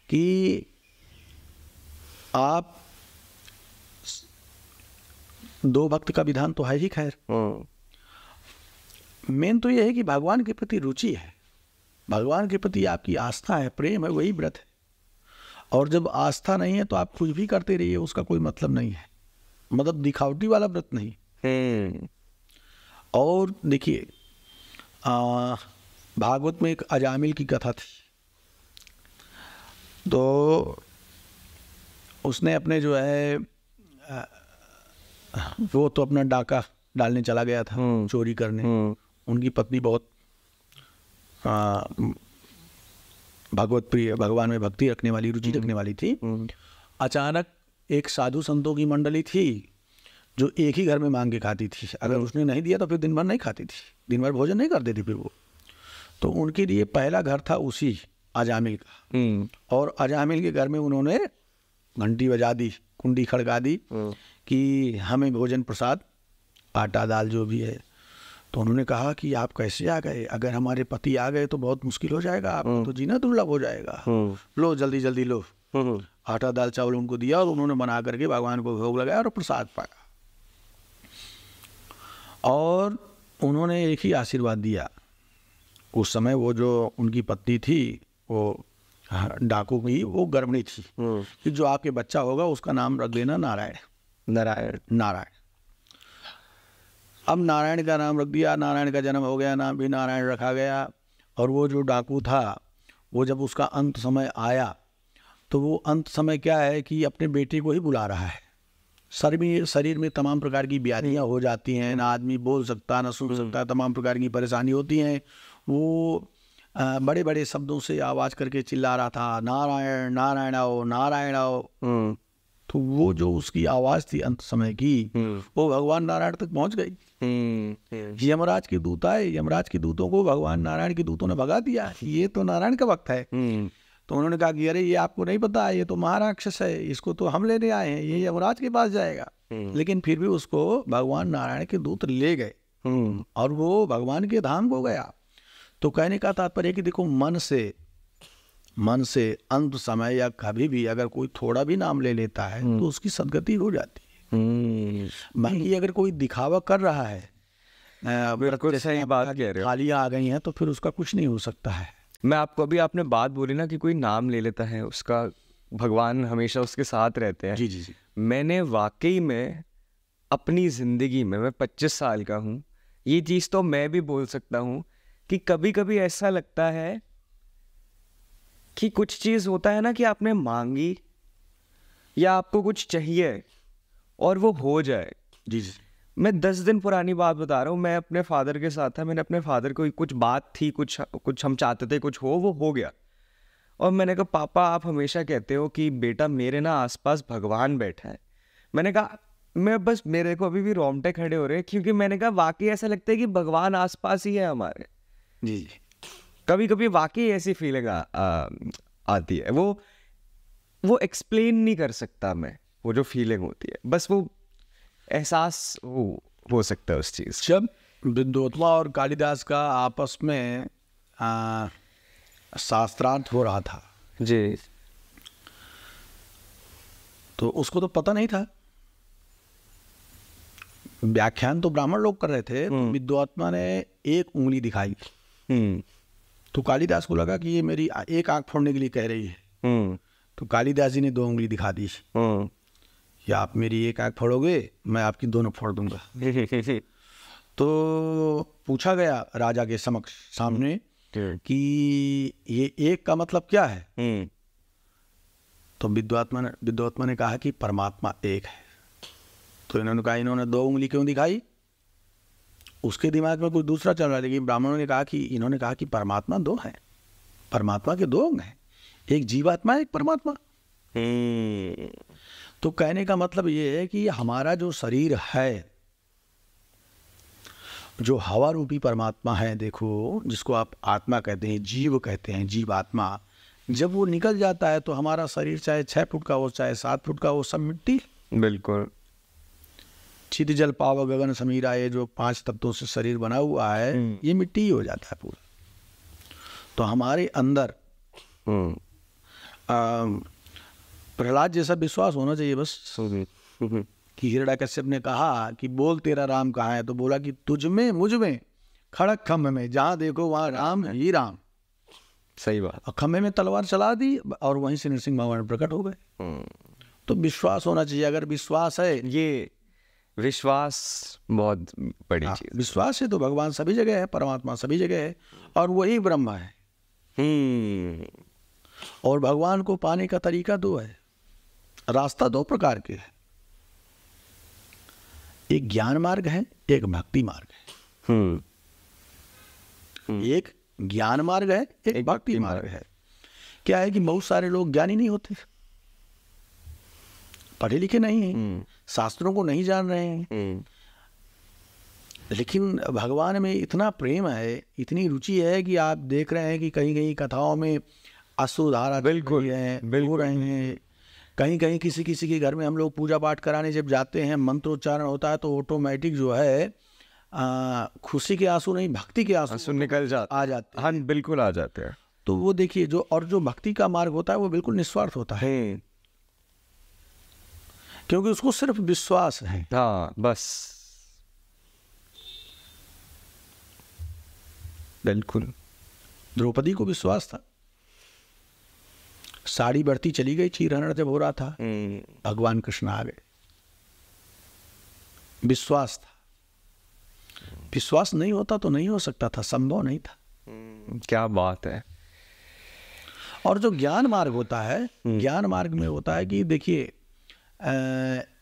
कि आप 2 भक्त का विधान तो है ही। खैर मेन तो ये है कि भगवान के प्रति रुचि है, भगवान के प्रति आपकी आस्था है, प्रेम है, वही व्रत है। और जब आस्था नहीं है तो आप कुछ भी करते रहिए, उसका कोई मतलब नहीं है। मतलब दिखावटी वाला व्रत नहीं। और देखिए, भागवत में एक अजामिल की कथा थी। तो उसने अपने जो है वो तो अपना डाका डालने चला गया था, चोरी करने। उनकी पत्नी बहुत भगवत प्रिय, भगवान में भक्ति रखने वाली, रुचि रखने वाली थी। अचानक एक साधु संतों की मंडली थी जो एक ही घर में मांग के खाती थी। अगर उसने नहीं दिया तो फिर दिन भर नहीं खाती थी, दिन भर भोजन नहीं करती थी फिर वो। तो उनके लिए पहला घर था उसी अजामिल का। और अजामिल के घर में उन्होंने घंटी बजा दी, कुंडी खड़का दी कि हमें भोजन प्रसाद, आटा दाल जो भी है। तो उन्होंने कहा कि आप कैसे आ गए, अगर हमारे पति आ गए तो बहुत मुश्किल हो जाएगा, आपको तो जीना दुर्लभ हो जाएगा। लो जल्दी जल्दी लो। आटा दाल चावल उनको दिया और उन्होंने बना करके भगवान को भोग लगाया और प्रसाद पाया। और उन्होंने एक ही आशीर्वाद दिया। उस समय वो जो उनकी पत्नी थी, वो डाकू की, वो गर्भिणी थी कि जो आपके बच्चा होगा उसका नाम रख देना नारायण। नारायण नारायण। अब नारायण का नाम रख दिया, नारायण का जन्म हो गया, नाम भी नारायण रखा गया। और वो जो डाकू था, वो जब उसका अंत समय आया तो वो अंत समय क्या है कि अपने बेटे को ही बुला रहा है। शरीर में तमाम प्रकार की बीमारियां हो जाती हैं, ना आदमी बोल सकता, ना सुन सकता, तमाम प्रकार की परेशानी होती हैं। वो बड़े बड़े शब्दों से आवाज़ करके चिल्ला रहा था, नारायण नारायण आओ, नारायण आओ। तो वो जो उसकी आवाज़ थी अंत समय की, वो भगवान नारायण तक पहुंच गई। यमराज के दूत आए, यमराज के दूतों को भगवान नारायण के दूतों ने भगा दिया, ये तो नारायण का वक्त है। तो उन्होंने कहा कि अरे ये आपको नहीं पता है, ये तो महाराक्षस है, इसको तो हम लेने आए हैं, ये यमराज के पास जाएगा। लेकिन फिर भी उसको भगवान नारायण के दूत ले गए और वो भगवान के धाम को गया। तो कहने का तात्पर्य कि देखो, मन से अंत समय या कभी भी अगर कोई थोड़ा भी नाम ले लेता है तो उसकी सदगति हो जाती है। बाकी अगर कोई दिखावा कर रहा है, बिल्कुल सही बात कह रहे हो, खालियां आ गई हैं, तो फिर उसका कुछ नहीं हो सकता है। मैं आपको अभी, आपने बात बोली ना कि कोई नाम ले लेता है, उसका भगवान हमेशा उसके साथ रहते हैं। जी जी जी। मैंने वाकई में अपनी ज़िंदगी में, मैं 25 साल का हूँ, ये चीज़ तो मैं भी बोल सकता हूँ कि कभी कभी ऐसा लगता है कि कुछ चीज़ होता है ना कि आपने मांगी या आपको कुछ चाहिए और वो हो जाए। जी जी। मैं 10 दिन पुरानी बात बता रहा हूँ, मैं अपने फादर के साथ था। मैंने अपने फादर को, कुछ बात थी, कुछ हम चाहते थे कुछ वो हो गया। और मैंने कहा, पापा आप हमेशा कहते हो कि बेटा मेरे ना आसपास भगवान बैठा है। मैंने कहा, मैं बस, मेरे को अभी भी रोंगटे खड़े हो रहे हैं, क्योंकि मैंने कहा वाकई ऐसा लगता है कि भगवान आसपास ही है हमारे। जी जी। कभी कभी वाकई ऐसी फीलिंग आती है। वो एक्सप्लेन नहीं कर सकता मैं, वो जो फीलिंग होती है, बस वो एहसास हो सकता है उस चीज़। जब विद्योत्मा और कालिदास का आपस में शास्त्रार्थ हो रहा था जी, तो उसको तो पता नहीं था। व्याख्यान तो ब्राह्मण लोग कर रहे थे। विद्योत्मा ने एक उंगली दिखाई। तो कालिदास को लगा कि ये मेरी एक आंख फोड़ने के लिए कह रही है। तो कालिदास जी ने 2 उंगली दिखा दी कि आप मेरी एक आंख फोड़ोगे, मैं आपकी दोनों फोड़ दूंगा। तो पूछा गया राजा के समक्ष सामने कि ये एक का मतलब क्या है। तो विद्वात्मा ने कहा कि परमात्मा एक है। तो इन्होंने कहा इन्होंने 2 उंगली क्यों दिखाई, उसके दिमाग में कुछ दूसरा चल रहा है। लेकिन ब्राह्मणों ने कहा कि इन्होंने कहा कि परमात्मा 2 है, परमात्मा के 2 अंग हैं, एक जीवात्मा एक परमात्मा। तो कहने का मतलब ये है कि हमारा जो शरीर है, जो हवा रूपी परमात्मा है, देखो जिसको आप आत्मा कहते हैं, जीव कहते हैं, जीवात्मा, जब वो निकल जाता है तो हमारा शरीर चाहे 6 फुट का हो चाहे 7 फुट का हो, सब मिट्टी। बिल्कुल। छिद जल पाव गगन समीरा, ये जो 5 तत्वों से शरीर बना हुआ है ये मिट्टी ही हो जाता है पूरा। तो हमारे अंदर प्रहलाद जैसा विश्वास होना चाहिए बस कि हिरण्यकश्यप ने कहा कि बोल तेरा राम कहाँ है, तो बोला कि तुझ में मुझ में खड़क खम्भ में, जहाँ देखो वहाँ राम ही राम। सही बात। और खम्भे में तलवार चला दी और वहीं से नरसिंह भगवान प्रकट हो गए। तो विश्वास होना चाहिए। अगर विश्वास है, ये विश्वास बहुत बड़ी चीज। विश्वास है तो भगवान सभी जगह है, परमात्मा सभी जगह है और वही ब्रह्म है। और भगवान को पाने का तरीका 2 है, रास्ता 2 प्रकार के है, एक ज्ञान मार्ग है, एक भक्ति मार्ग है। एक ज्ञान मार्ग है, एक भक्ति मार्ग है। क्या है कि बहुत सारे लोग ज्ञानी नहीं होते, पढ़े लिखे नहीं हैं, शास्त्रों को नहीं जान रहे हैं, लेकिन भगवान में इतना प्रेम है, इतनी रुचि है कि आप देख रहे हैं कि कहीं कहीं कथाओं में अश्रुधारा बिल्कुल हो रहे हैं। कहीं कहीं किसी किसी के घर में हम लोग पूजा पाठ कराने जब जाते हैं, मंत्रोच्चारण होता है तो ऑटोमेटिक जो है खुशी के आंसू नहीं, भक्ति के आंसू निकल जाते आ जाते हैं। हाँ, बिल्कुल आ जाते हैं। तो वो देखिए, जो भक्ति का मार्ग होता है वो बिल्कुल निस्वार्थ होता है, क्योंकि उसको सिर्फ विश्वास है। हाँ, बस बिल्कुल। द्रौपदी को विश्वास था, साड़ी बढ़ती चली गई, चीरहरण जब हो रहा था भगवान कृष्ण आ गए, विश्वास था। विश्वास नहीं होता तो नहीं हो सकता था, संभव नहीं था। क्या बात है। और जो ज्ञान मार्ग होता है, ज्ञान मार्ग में होता है कि देखिए,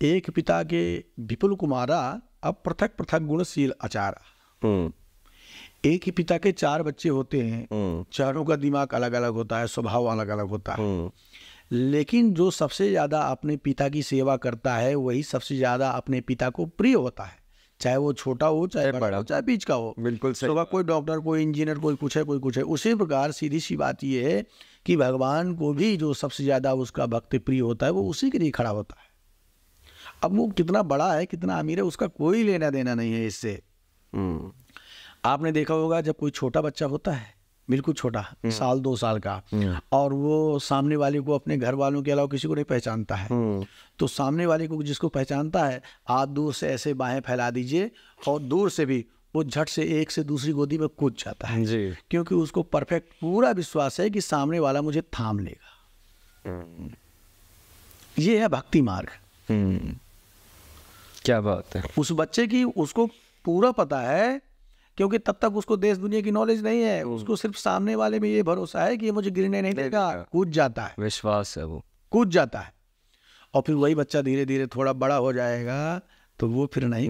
एक पिता के विपुल कुमारा, अब पृथक पृथक गुणशील आचारा। एक ही पिता के 4 बच्चे होते हैं, चारों का दिमाग अलग अलग होता है, स्वभाव अलग अलग होता है, लेकिन जो सबसे ज्यादा अपने पिता की सेवा करता है वही सबसे ज्यादा अपने पिता को प्रिय होता है, चाहे वो छोटा हो, चाहे बड़ा हो, चाहे बीच का हो। बिल्कुल सही। सुबह कोई डॉक्टर, कोई इंजीनियर, कोई कुछ है, कोई कुछ है। उसी प्रकार सीधी सी बात ये है कि भगवान को भी जो सबसे ज्यादा उसका भक्त प्रिय होता है वो उसी के लिए खड़ा होता है। अब वो कितना बड़ा है, कितना अमीर है, उसका कोई लेना देना नहीं है इससे। आपने देखा होगा जब कोई छोटा बच्चा होता है, बिल्कुल छोटा, 1-2 साल का, और वो सामने वाले को अपने घर वालों के अलावा किसी को नहीं पहचानता है, तो सामने वाले को जिसको पहचानता है, आप दूर से ऐसे बाहें फैला दीजिए और दूर से भी वो झट से एक से दूसरी गोदी में कूद जाता है जी। क्योंकि उसको परफेक्ट पूरा विश्वास है कि सामने वाला मुझे थाम लेगा। ये है भक्ति मार्ग। क्या बात है। उस बच्चे की उसको पूरा पता है, क्योंकि तब तक उसको देश दुनिया की नॉलेज नहीं है, उसको सिर्फ सामने वाले में ये भरोसा है कि ये मुझे गिरने नहीं देगा, कूद जाता है, विश्वास है, वो कूद जाता है। और फिर वही बच्चा धीरे धीरे थोड़ा बड़ा हो जाएगा तो वो फिर नहीं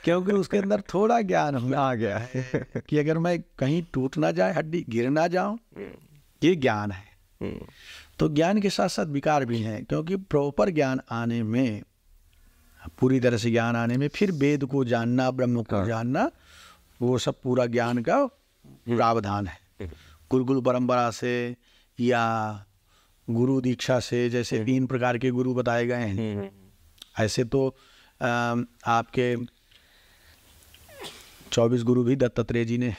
क्योंकि उसके अंदर थोड़ा ज्ञान आ गया है कि अगर मैं कहीं टूट ना जाए, हड्डी गिर ना जाऊं, ये ज्ञान है। तो ज्ञान के साथ साथ विकार भी हैं, क्योंकि प्रॉपर ज्ञान आने में, पूरी तरह से ज्ञान आने में, फिर वेद को जानना, ब्रह्म को जानना, वो सब पूरा ज्ञान का प्रावधान है। गुरुकुल परंपरा से या गुरु दीक्षा से, जैसे 3 प्रकार के गुरु बताए गए हैं, ऐसे तो आपके 24 गुरु भी दत्तात्रेय जी ने,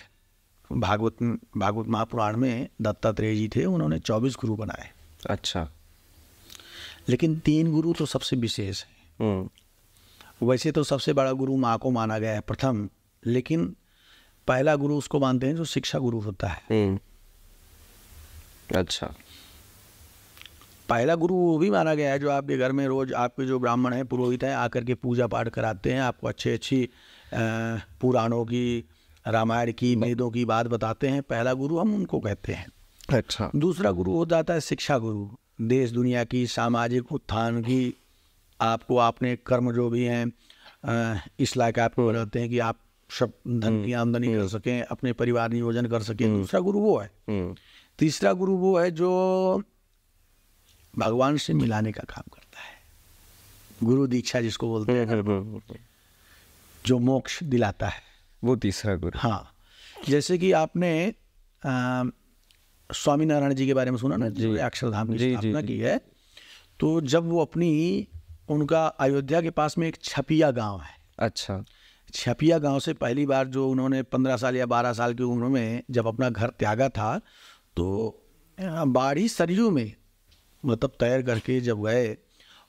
भागवत महापुराण में दत्तात्रेय जी थे, उन्होंने 24 गुरु बनाए। अच्छा। लेकिन 3 गुरु तो सबसे विशेष है। वैसे तो सबसे बड़ा गुरु माँ को माना गया है प्रथम, लेकिन पहला गुरु उसको मानते हैं जो शिक्षा गुरु होता है। अच्छा। पहला गुरु वो भी माना गया है जो आपके घर में रोज आपके जो ब्राह्मण हैं, पुरोहित हैं, आकर के पूजा पाठ कराते हैं, आपको अच्छी पुराणों की, रामायण की, वेदों की बात बताते हैं। पहला गुरु हम उनको कहते हैं। अच्छा। दूसरा गुरु हो जाता है शिक्षा गुरु, देश दुनिया की, सामाजिक उत्थान की, आपको आपने कर्म जो भी हैं इस लायक आपको बनाते हैं कि आप सब धन की आमदनी कर सकें, अपने परिवार नियोजन कर सकें। दूसरा गुरु वो है। तीसरा गुरु वो है जो भगवान से मिलाने का काम करता है, गुरु दीक्षा जिसको बोलते हैं, जो मोक्ष दिलाता है, वो तीसरा गुरु। हाँ, जैसे कि आपने स्वामी नारायण जी के बारे में सुना ना, जो अक्षरधाम की स्थापना की है। तो जब वो उनका अयोध्या के पास में एक छपिया गांव है। अच्छा। छपिया गांव से पहली बार जो उन्होंने 15 साल या 12 साल की उम्र में जब अपना घर त्यागा था, तो बाढ़ी सरयू में मतलब तैर करके जब गए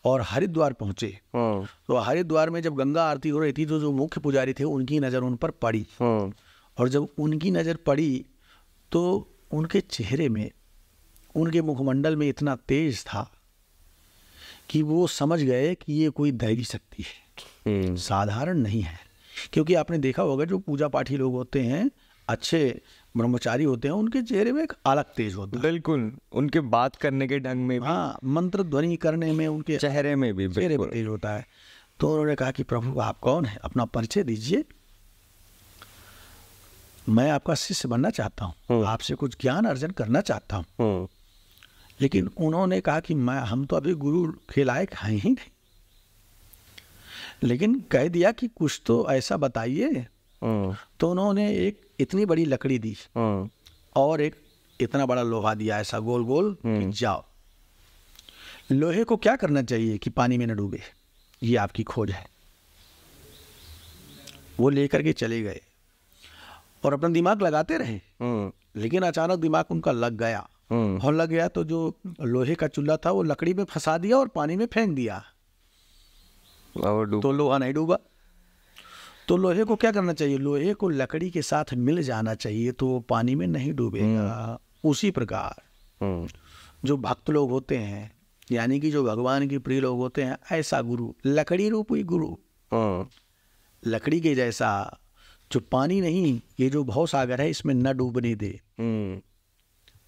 और हरिद्वार पहुंचे, तो हरिद्वार में जब गंगा आरती हो रही थी तो जो मुख्य पुजारी थे उनकी नज़र उन पर पड़ी, और जब उनकी नज़र पड़ी तो उनके चेहरे में, उनके मुखमंडल में इतना तेज था कि वो समझ गए कि ये कोई दैवी शक्ति है, साधारण नहीं है। क्योंकि आपने देखा होगा जो पूजा पाठी लोग होते हैं, अच्छे ब्रह्मचारी होते हैं, उनके चेहरे में एक अलग तेज होता है। बिल्कुल, उनके बात करने के ढंग में भी, हाँ, मंत्र ध्वनि करने में उनके चेहरे में भी चेहरे में तेज होता है। तो उन्होंने कहा कि प्रभु आप कौन है, अपना परिचय दीजिए, मैं आपका शिष्य बनना चाहता हूँ, आपसे कुछ ज्ञान अर्जन करना चाहता हूँ। लेकिन उन्होंने कहा कि हम तो अभी गुरु के लायक हैं ही नहीं, लेकिन कह दिया कि कुछ तो ऐसा बताइए। तो उन्होंने एक इतनी बड़ी लकड़ी दी और एक इतना बड़ा लोहा दिया, ऐसा गोल गोल, जाओ, लोहे को क्या करना चाहिए कि पानी में न डूबे, ये आपकी खोज है। वो लेकर के चले गए और अपना दिमाग लगाते रहे, लेकिन अचानक दिमाग उनका लग गया, और लग गया तो जो लोहे का चूल्हा था वो लकड़ी में फंसा दिया और पानी में फेंक दिया, तो लोहा नहीं डूबा। तो लोहे को क्या करना चाहिए, लोहे को लकड़ी के साथ मिल जाना चाहिए तो वो पानी में नहीं डूबेगा। उसी प्रकार जो भक्त लोग होते हैं, यानी कि जो भगवान के प्रिय लोग होते हैं, ऐसा गुरु, लकड़ी रूपी गुरु, लकड़ी के जैसा, जो पानी नहीं, ये जो भव सागर है इसमें न डूबने दे।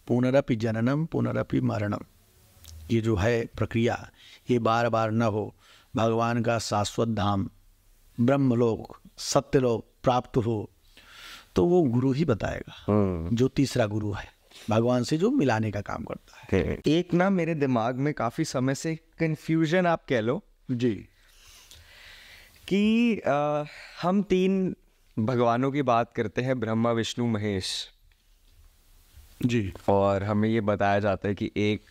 पुनरपि जननम पुनरपि मरणम, ये जो है प्रक्रिया, ये बार बार न हो। भगवान का शाश्वत धाम, ब्रह्मलोक, सत्यलोक प्राप्त हो, तो वो गुरु ही बताएगा, जो तीसरा गुरु है, भगवान से जो मिलाने का काम करता है। एक ना मेरे दिमाग में काफी समय से कंफ्यूजन आप कह लो जी, कि हम 3 भगवानों की बात करते हैं, ब्रह्मा विष्णु महेश जी, और हमें ये बताया जाता है कि एक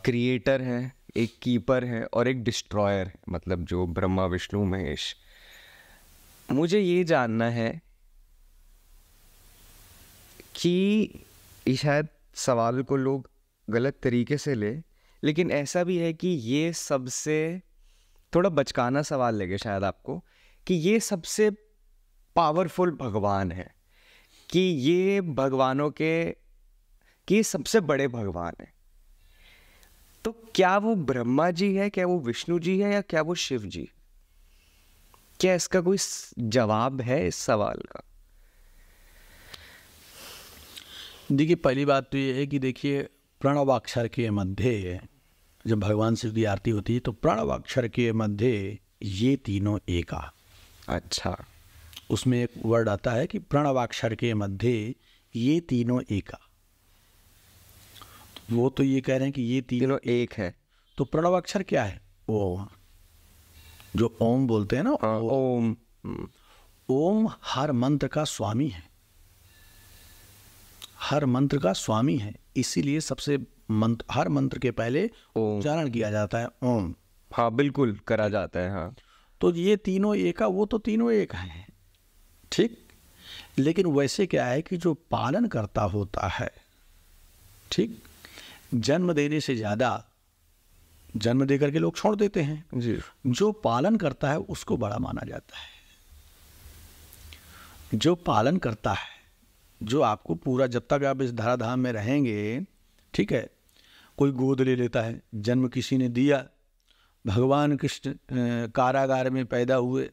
क्रिएटर है, एक कीपर है और एक डिस्ट्रॉयर है, मतलब जो ब्रह्मा विष्णु महेश। मुझे ये जानना है कि शायद सवाल को लोग गलत तरीके से ले, लेकिन ऐसा भी है कि ये सबसे थोड़ा बचकाना सवाल लगे शायद आपको, कि ये सबसे पावरफुल भगवान है, कि ये भगवानों कि सबसे बड़े भगवान है, तो क्या वो ब्रह्मा जी है, क्या वो विष्णु जी है, या क्या वो शिव जी? क्या इसका कोई जवाब है इस सवाल का? देखिए, पहली बात तो ये है कि देखिए, प्रणवाक्षर के मध्य जब भगवान शिव की आरती होती है तो प्रणवाक्षर के मध्य ये तीनों एका, अच्छा, उसमें एक वर्ड आता है कि प्रणवाक्षर के मध्य ये तीनों एका। वो तो ये कह रहे हैं कि ये तीनों एक है, तो प्रणवाक्षर क्या है? ओम, जो ओम बोलते हैं ना, ओम। ओम हर मंत्र का स्वामी है, हर मंत्र का स्वामी है, इसीलिए सबसे हर मंत्र के पहले उच्चारण किया जाता है ओम। हाँ, बिल्कुल करा जाता है। हाँ, तो ये तीनों एका, वो तो तीनों एक हैं, ठीक। लेकिन वैसे क्या है कि जो पालन करता होता है, ठीक, जन्म देने से ज़्यादा, जन्म दे करके लोग छोड़ देते हैं जी, जो पालन करता है उसको बड़ा माना जाता है। जो पालन करता है, जो आपको पूरा, जब तक आप इस धराधाम में रहेंगे, ठीक है, कोई गोद ले लेता है, जन्म किसी ने दिया, भगवान कृष्ण कारागार में पैदा हुए,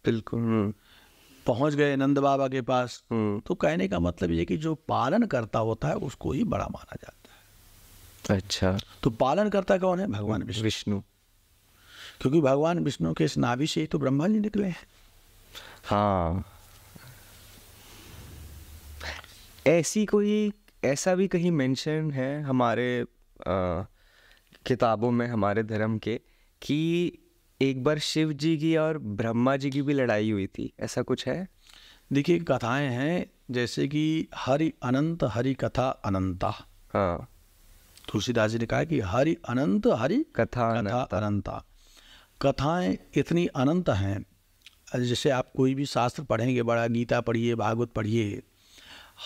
बिल्कुल, पहुंच गए नंद बाबा के पास। तो कहने का मतलब ये कि जो पालन करता होता है उसको ही बड़ा माना जाता है। अच्छा, तो पालन करता कौन है? भगवान विष्णु। क्योंकि भगवान विष्णु के इस नाभि से ही तो ब्रह्मा जी निकले हैं। हाँ, ऐसा भी कहीं मेंशन है हमारे किताबों में, हमारे धर्म के, कि एक बार शिव जी की और ब्रह्मा जी की भी लड़ाई हुई थी, ऐसा कुछ है? देखिए, कथाएं हैं जैसे कि हरि अनंत हरि कथा अनंता। हाँ, तुलसीदास जी ने कहा कि हरि अनंत हरि कथा अनंता। कथाएं इतनी अनंत हैं, जैसे आप कोई भी शास्त्र पढ़ेंगे, बड़ा गीता पढ़िए, भागवत पढ़िए,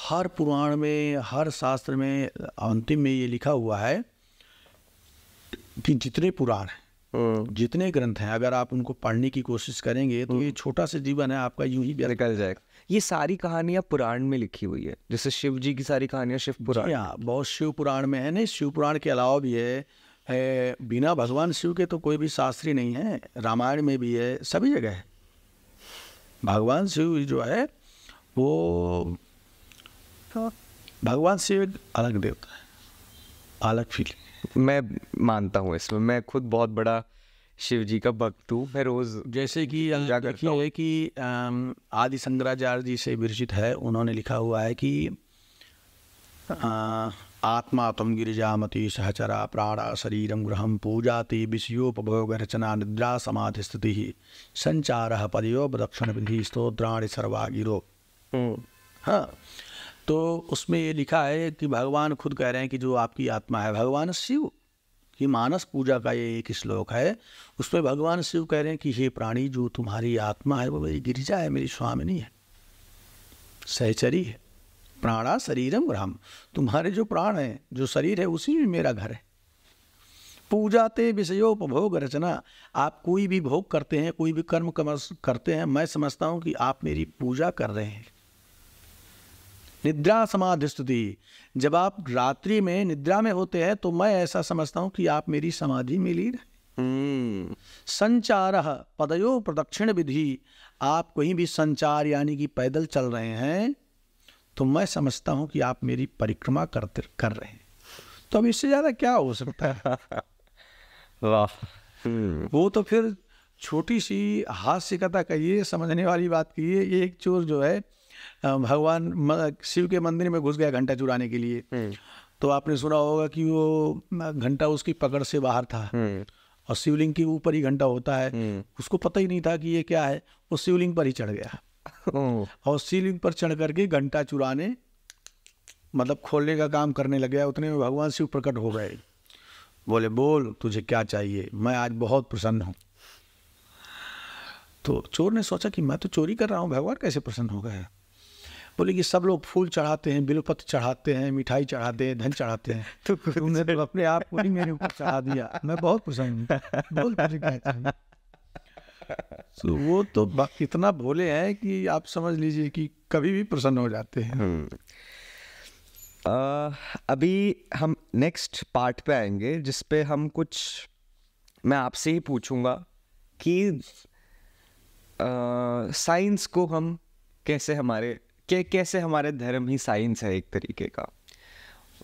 हर पुराण में, हर शास्त्र में अंतिम में ये लिखा हुआ है कि जितने पुराण हैं, जितने ग्रंथ हैं, अगर आप उनको पढ़ने की कोशिश करेंगे तो ये छोटा सा जीवन है आपका यूं ही निकल जाएगा। ये सारी कहानियां पुराण में लिखी हुई है, जैसे शिव जी की सारी कहानियां शिव पुराण। हाँ, बहुत शिव पुराण में है। नहीं, शिव पुराण के अलावा भी है, बिना भगवान शिव के तो कोई भी शास्त्री नहीं है। रामायण में भी है, सभी जगह है। भगवान शिव जो है वो, भगवान शिव एक अलग देवता है, अलग फीलिंग। मैं मानता हूँ इसमें, मैं खुद बहुत बड़ा शिव जी का भक्त हूँ। मैं रोज जैसे कि देखिए कि आदि शंकराचार्य जी से विरचित है, उन्होंने लिखा हुआ है कि आत्मा तम गिरिजामति सहचरा प्राणा शरीरम गृहम पूजाति विषयोपभोग रचना निद्रा समाधि स्थिति संचार पदयो प्रदक्षिण विधि स्तोत्राणि सर्वा गिरो। हाँ, तो उसमें ये लिखा है कि भगवान खुद कह रहे हैं कि जो आपकी आत्मा है, भगवान शिव की मानस पूजा का ये एक श्लोक है, उसमें भगवान शिव कह रहे हैं कि हे प्राणी, जो तुम्हारी आत्मा है वो मेरी गिरिजा है, मेरी स्वामिनी है, सहचरी है। प्राणा शरीरम गृहम, तुम्हारे जो प्राण है, जो शरीर है, उसी में मेरा घर है। पूजाते विषयोपभोग रचना, आप कोई भी भोग करते हैं, कोई भी कर्म करते हैं, मैं समझता हूँ कि आप मेरी पूजा कर रहे हैं। निद्रा समाधि स्तुति, जब आप रात्रि में निद्रा में होते हैं तो मैं ऐसा समझता हूँ कि आप मेरी समाधि में लीन हैं। संचार पदयो प्रदक्षिण विधि, आप कहीं भी संचार यानी कि पैदल चल रहे हैं तो मैं समझता हूँ कि आप मेरी परिक्रमा कर रहे हैं। तो अब इससे ज़्यादा क्या हो सकता है? वाह। वो तो फिर छोटी सी हास्य कथा कहिए, समझने वाली बात कहिए। एक चोर जो है भगवान शिव के मंदिर में घुस गया घंटा चुराने के लिए। तो आपने सुना होगा कि वो घंटा उसकी पकड़ से बाहर था और शिवलिंग के ऊपर ही घंटा होता है। उसको पता ही नहीं था कि ये क्या है, वो शिवलिंग पर ही चढ़ गया और शिवलिंग पर चढ़ करके घंटा चुराने, मतलब खोलने का काम करने लग गया। उतने में भगवान शिव प्रकट हो गए, बोले बोल तुझे क्या चाहिए, मैं आज बहुत प्रसन्न हूँ। तो चोर ने सोचा कि मैं तो चोरी कर रहा हूँ, भगवान कैसे प्रसन्न हो गए? बोले कि सब लोग फूल चढ़ाते हैं, बिलपत्र चढ़ाते हैं, मिठाई चढ़ाते हैं, धन चढ़ाते हैं, तो तुमने तो अपने आप को ही मेरे ऊपर चढ़ा दिया, मैं बहुत प्रसन्न हूँ, बोल तुझे क्या चाहिए? तो वो तो इतना भोले हैं कि आप समझ लीजिए कि कभी भी प्रसन्न हो जाते हैं। अभी हम नेक्स्ट पार्ट पे आएंगे जिस पे हम कुछ, मैं आपसे ही पूछूंगा कि साइंस को हम कैसे हमारे धर्म ही साइंस है एक तरीके का।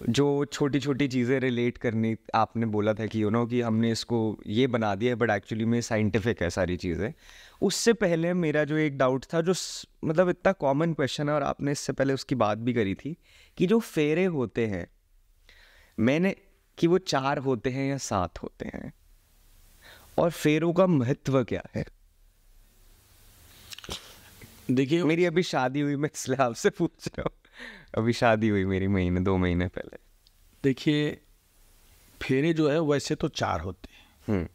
जो छोटी छोटी चीज़ें रिलेट करनी, आपने बोला था कि कि हमने इसको ये बना दिया है बट एक्चुअली में साइंटिफिक है सारी चीज़ें। उससे पहले मेरा जो एक डाउट था, जो मतलब इतना कॉमन क्वेश्चन है और आपने इससे पहले उसकी बात भी करी थी, कि जो फेरे होते हैं, मैंने कि वो 4 होते हैं या 7 होते हैं, और फेरों का महत्व क्या है? देखिए, मेरी अभी शादी हुई, मैं इसलिए आपसे पूछ रहा हूँ। अभी शादी हुई मेरी 2 महीने पहले। देखिए, फेरे जो है वैसे तो 4 होते हैं,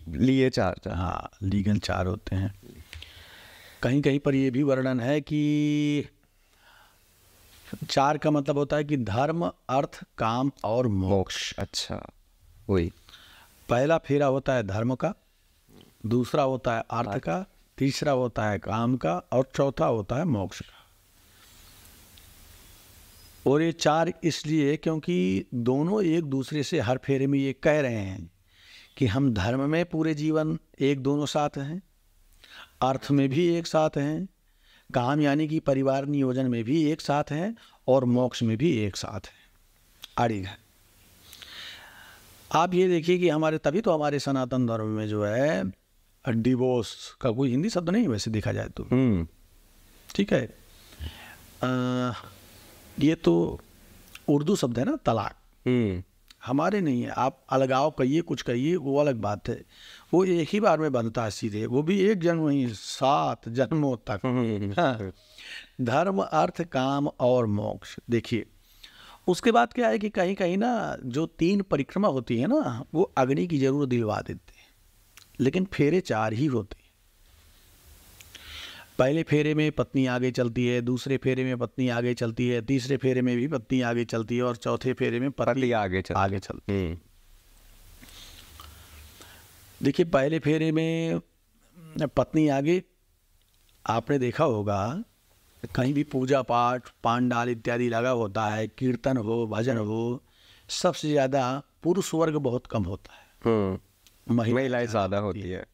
लिए 4। हाँ, लीगल 4 होते हैं। कहीं कहीं पर ये भी वर्णन है कि 4 का मतलब होता है कि धर्म, अर्थ, काम और मोक्ष। अच्छा, वही। पहला फेरा होता है धर्म का, दूसरा होता है अर्थ का, तीसरा होता है काम का, और चौथा होता है मोक्ष का। और ये 4 इसलिए क्योंकि दोनों एक दूसरे से हर फेरे में ये कह रहे हैं कि हम धर्म में पूरे जीवन एक दोनों साथ हैं, अर्थ में भी एक साथ हैं, काम यानी कि परिवार नियोजन में भी एक साथ हैं, और मोक्ष में भी एक साथ हैं। आड़ी है। आप ये देखिए कि हमारे तभी तो हमारे सनातन धर्म में जो है डिवोर्स का कोई हिंदी शब्द नहीं वैसे देखा जाए तो, ठीक है। ये तो उर्दू शब्द है ना, तलाक। हमारे नहीं है। आप अलगाव कहिए, कुछ कहिए, वो अलग बात है। वो एक ही बार में बनता है सीधे, वो भी एक जन्म नहीं, 7 जन्मों तक। हाँ। धर्म, अर्थ, काम और मोक्ष। देखिए उसके बाद क्या है कि कहीं कहीं ना जो 3 परिक्रमा होती है ना, वो अग्नि की जरूर दिलवा देते हैं, लेकिन फेरे 4 ही होते हैं। पहले फेरे में पत्नी आगे चलती है, दूसरे फेरे में पत्नी आगे चलती है, तीसरे फेरे में भी पत्नी आगे चलती है, और चौथे फेरे में पति आगे चलती है। देखिए पहले फेरे में पत्नी आगे, आपने देखा होगा कहीं भी पूजा पाठ, पांडाल इत्यादि लगा होता है, कीर्तन हो, भजन हो, सबसे ज्यादा पुरुष वर्ग बहुत कम होता है, महिलाएं ज्यादा होती है।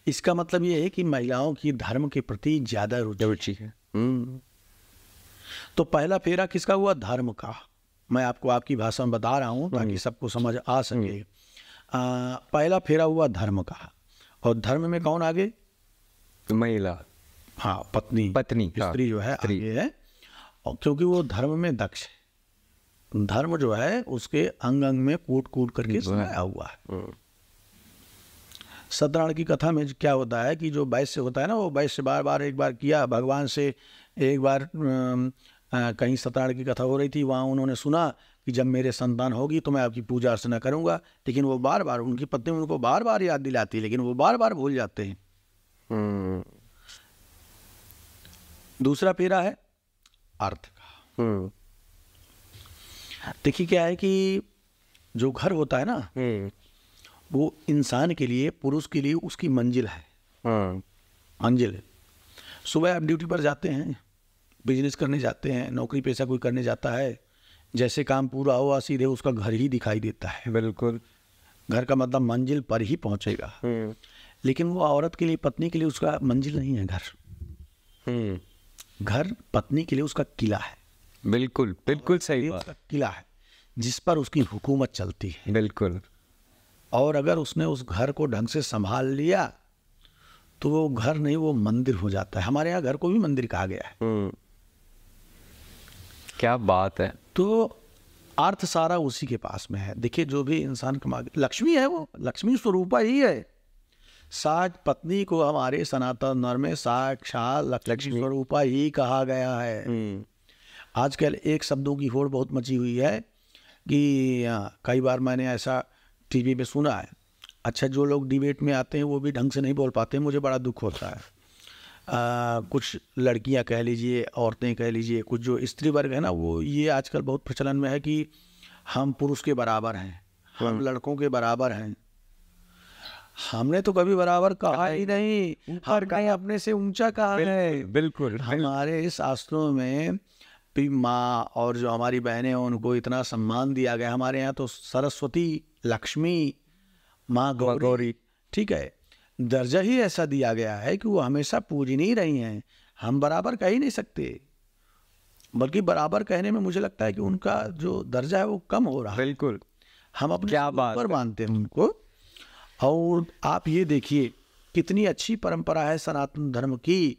इसका मतलब ये है कि महिलाओं की धर्म के प्रति ज्यादा रुचि है। तो पहला फेरा किसका हुआ? धर्म का। मैं आपको आपकी भाषा में बता रहा हूँ ताकि सबको समझ आ सके। पहला फेरा हुआ धर्म का, और धर्म में कौन आगे? महिला। हाँ, पत्नी स्त्री जो है आगे है, और क्योंकि वो धर्म में दक्ष है। धर्म जो है उसके अंग अंग में कूट कूट करके समाया हुआ है। सत्यनारायण की कथा में क्या होता है कि जो वैश्य होता है ना, वो वैश्य बार बार एक बार किया भगवान से, एक बार कहीं सत्यनारायण की कथा हो रही थी, वहाँ उन्होंने सुना कि जब मेरे संतान होगी तो मैं आपकी पूजा अर्चना करूँगा, लेकिन वो बार बार, उनकी पत्नी उनको बार बार याद दिलाती है, लेकिन वो बार बार भूल जाते हैं। दूसरा फेरा है अर्थ का। देखिए क्या है कि जो घर होता है ना, वो इंसान के लिए, पुरुष के लिए उसकी मंजिल है। मंजिल है। सुबह आप ड्यूटी पर जाते हैं, बिजनेस करने जाते हैं, नौकरी पेशा कोई करने जाता है, जैसे काम पूरा हुआ सीधे उसका घर ही दिखाई देता है। बिल्कुल। घर का मतलब मंजिल पर ही पहुंचेगा। लेकिन वो औरत के लिए, पत्नी के लिए उसका मंजिल नहीं है घर। घर पत्नी के लिए उसका किला है। बिल्कुल बिल्कुल सही बात। उसका किला है जिस पर उसकी हुकूमत चलती है। बिल्कुल। और अगर उसने उस घर को ढंग से संभाल लिया तो वो घर नहीं, वो मंदिर हो जाता है। हमारे यहाँ घर को भी मंदिर कहा गया है। क्या बात है। तो अर्थ सारा उसी के पास में है। देखिए जो भी इंसान कमा, लक्ष्मी है, वो लक्ष्मी स्वरूपा ही है। साथ पत्नी को हमारे सनातन धर्म में साक्षात लक्ष्मी स्वरूपा ही कहा गया है। आजकल एक शब्दों की होड़ बहुत मची हुई है कि कई बार मैंने ऐसा टीवी पे सुना है। अच्छा, जो लोग डिबेट में आते हैं वो भी ढंग से नहीं बोल पाते, मुझे बड़ा दुख होता है। कुछ लड़कियां कह लीजिए, औरतें कह लीजिए, कुछ जो स्त्री वर्ग है ना, वो ये आजकल बहुत प्रचलन में है कि हम पुरुष के बराबर हैं, हम लड़कों के बराबर हैं। हमने तो कभी बराबर कहा ही नहीं, हर कहीं अपने से ऊंचा कहा है। बिल्कुल। हमारे शास्त्रों में माँ और जो हमारी बहनें हैं उनको इतना सम्मान दिया गया। हमारे यहाँ तो सरस्वती, लक्ष्मी, माँ गौरी, ठीक है, दर्जा ही ऐसा दिया गया है कि वो हमेशा पूजनीय रही हैं। हम बराबर कह ही नहीं सकते, बल्कि बराबर कहने में मुझे लगता है कि उनका जो दर्जा है वो कम हो रहा है। बिल्कुल। हम अपने ऊपर मानते हैं उनको। और आप ये देखिए कितनी अच्छी परंपरा है सनातन धर्म की।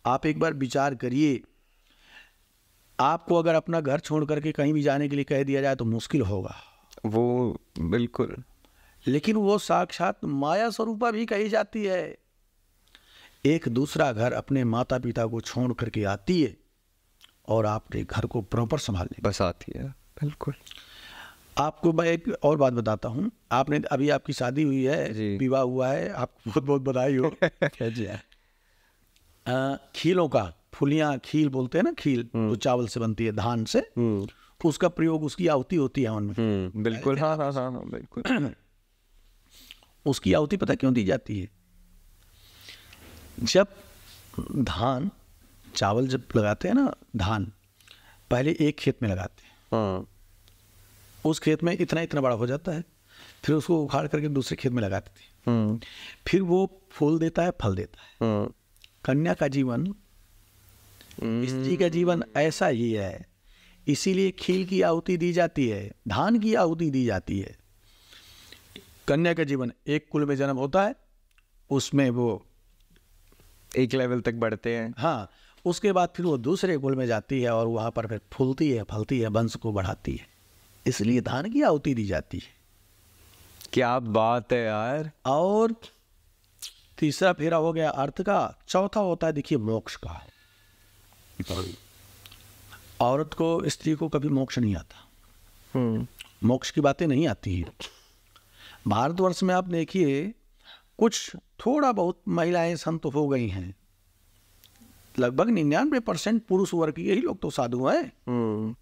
आप एक बार विचार करिए, आपको अगर अपना घर छोड़ करके कहीं भी जाने के लिए कह दिया जाए तो मुश्किल होगा वो। बिल्कुल। लेकिन वो साक्षात माया स्वरूपा भी कही जाती है। एक दूसरा घर अपने माता पिता को छोड़ करके आती है और आपके घर को प्रॉपर संभालने बस आती है। बिल्कुल। आपको मैं एक और बात बताता हूँ। आपने अभी आपकी शादी हुई है, विवाह हुआ है, आपको बहुत बहुत बधाई हो। खीलों का, फुलियां, खील बोलते हैं ना, खील जो चावल से बनती है, धान से, उसका प्रयोग, उसकी आहुति होती है उनमें। बिल्कुल। हाँ हाँ हाँ बिल्कुल। उसकी आहुति पता क्यों दी जाती है? जब धान चावल जब लगाते हैं ना, धान पहले एक खेत में लगाते हैं। हाँ। उस खेत में इतना इतना बड़ा हो जाता है, फिर उसको उखाड़ करके दूसरे खेत में लगा देते हैं। फिर वो फूल देता है, फल देता है। कन्या का जीवन, स्त्री का जीवन ऐसा ही है। इसीलिए खील की आहुति दी जाती है, धान की आहुति दी जाती है। कन्या का जीवन एक कुल में जन्म होता है, उसमें वो एक लेवल तक बढ़ते हैं। हाँ, उसके बाद फिर वो दूसरे कुल में जाती है और वहाँ पर फिर फूलती है, फलती है, वंश को बढ़ाती है। इसलिए धान की आहुति दी जाती है। क्या बात है यार। और तीसरा फेरा हो गया अर्थ का। चौथा होता है देखिए मोक्ष का। औरत को, स्त्री को कभी मोक्ष नहीं आता, मोक्ष की बातें नहीं आती हैं। भारतवर्ष में आप देखिए कुछ थोड़ा बहुत महिलाएं संत हो गई हैं, लगभग 99% पुरुष वर्ग के ही लोग तो साधु हैं।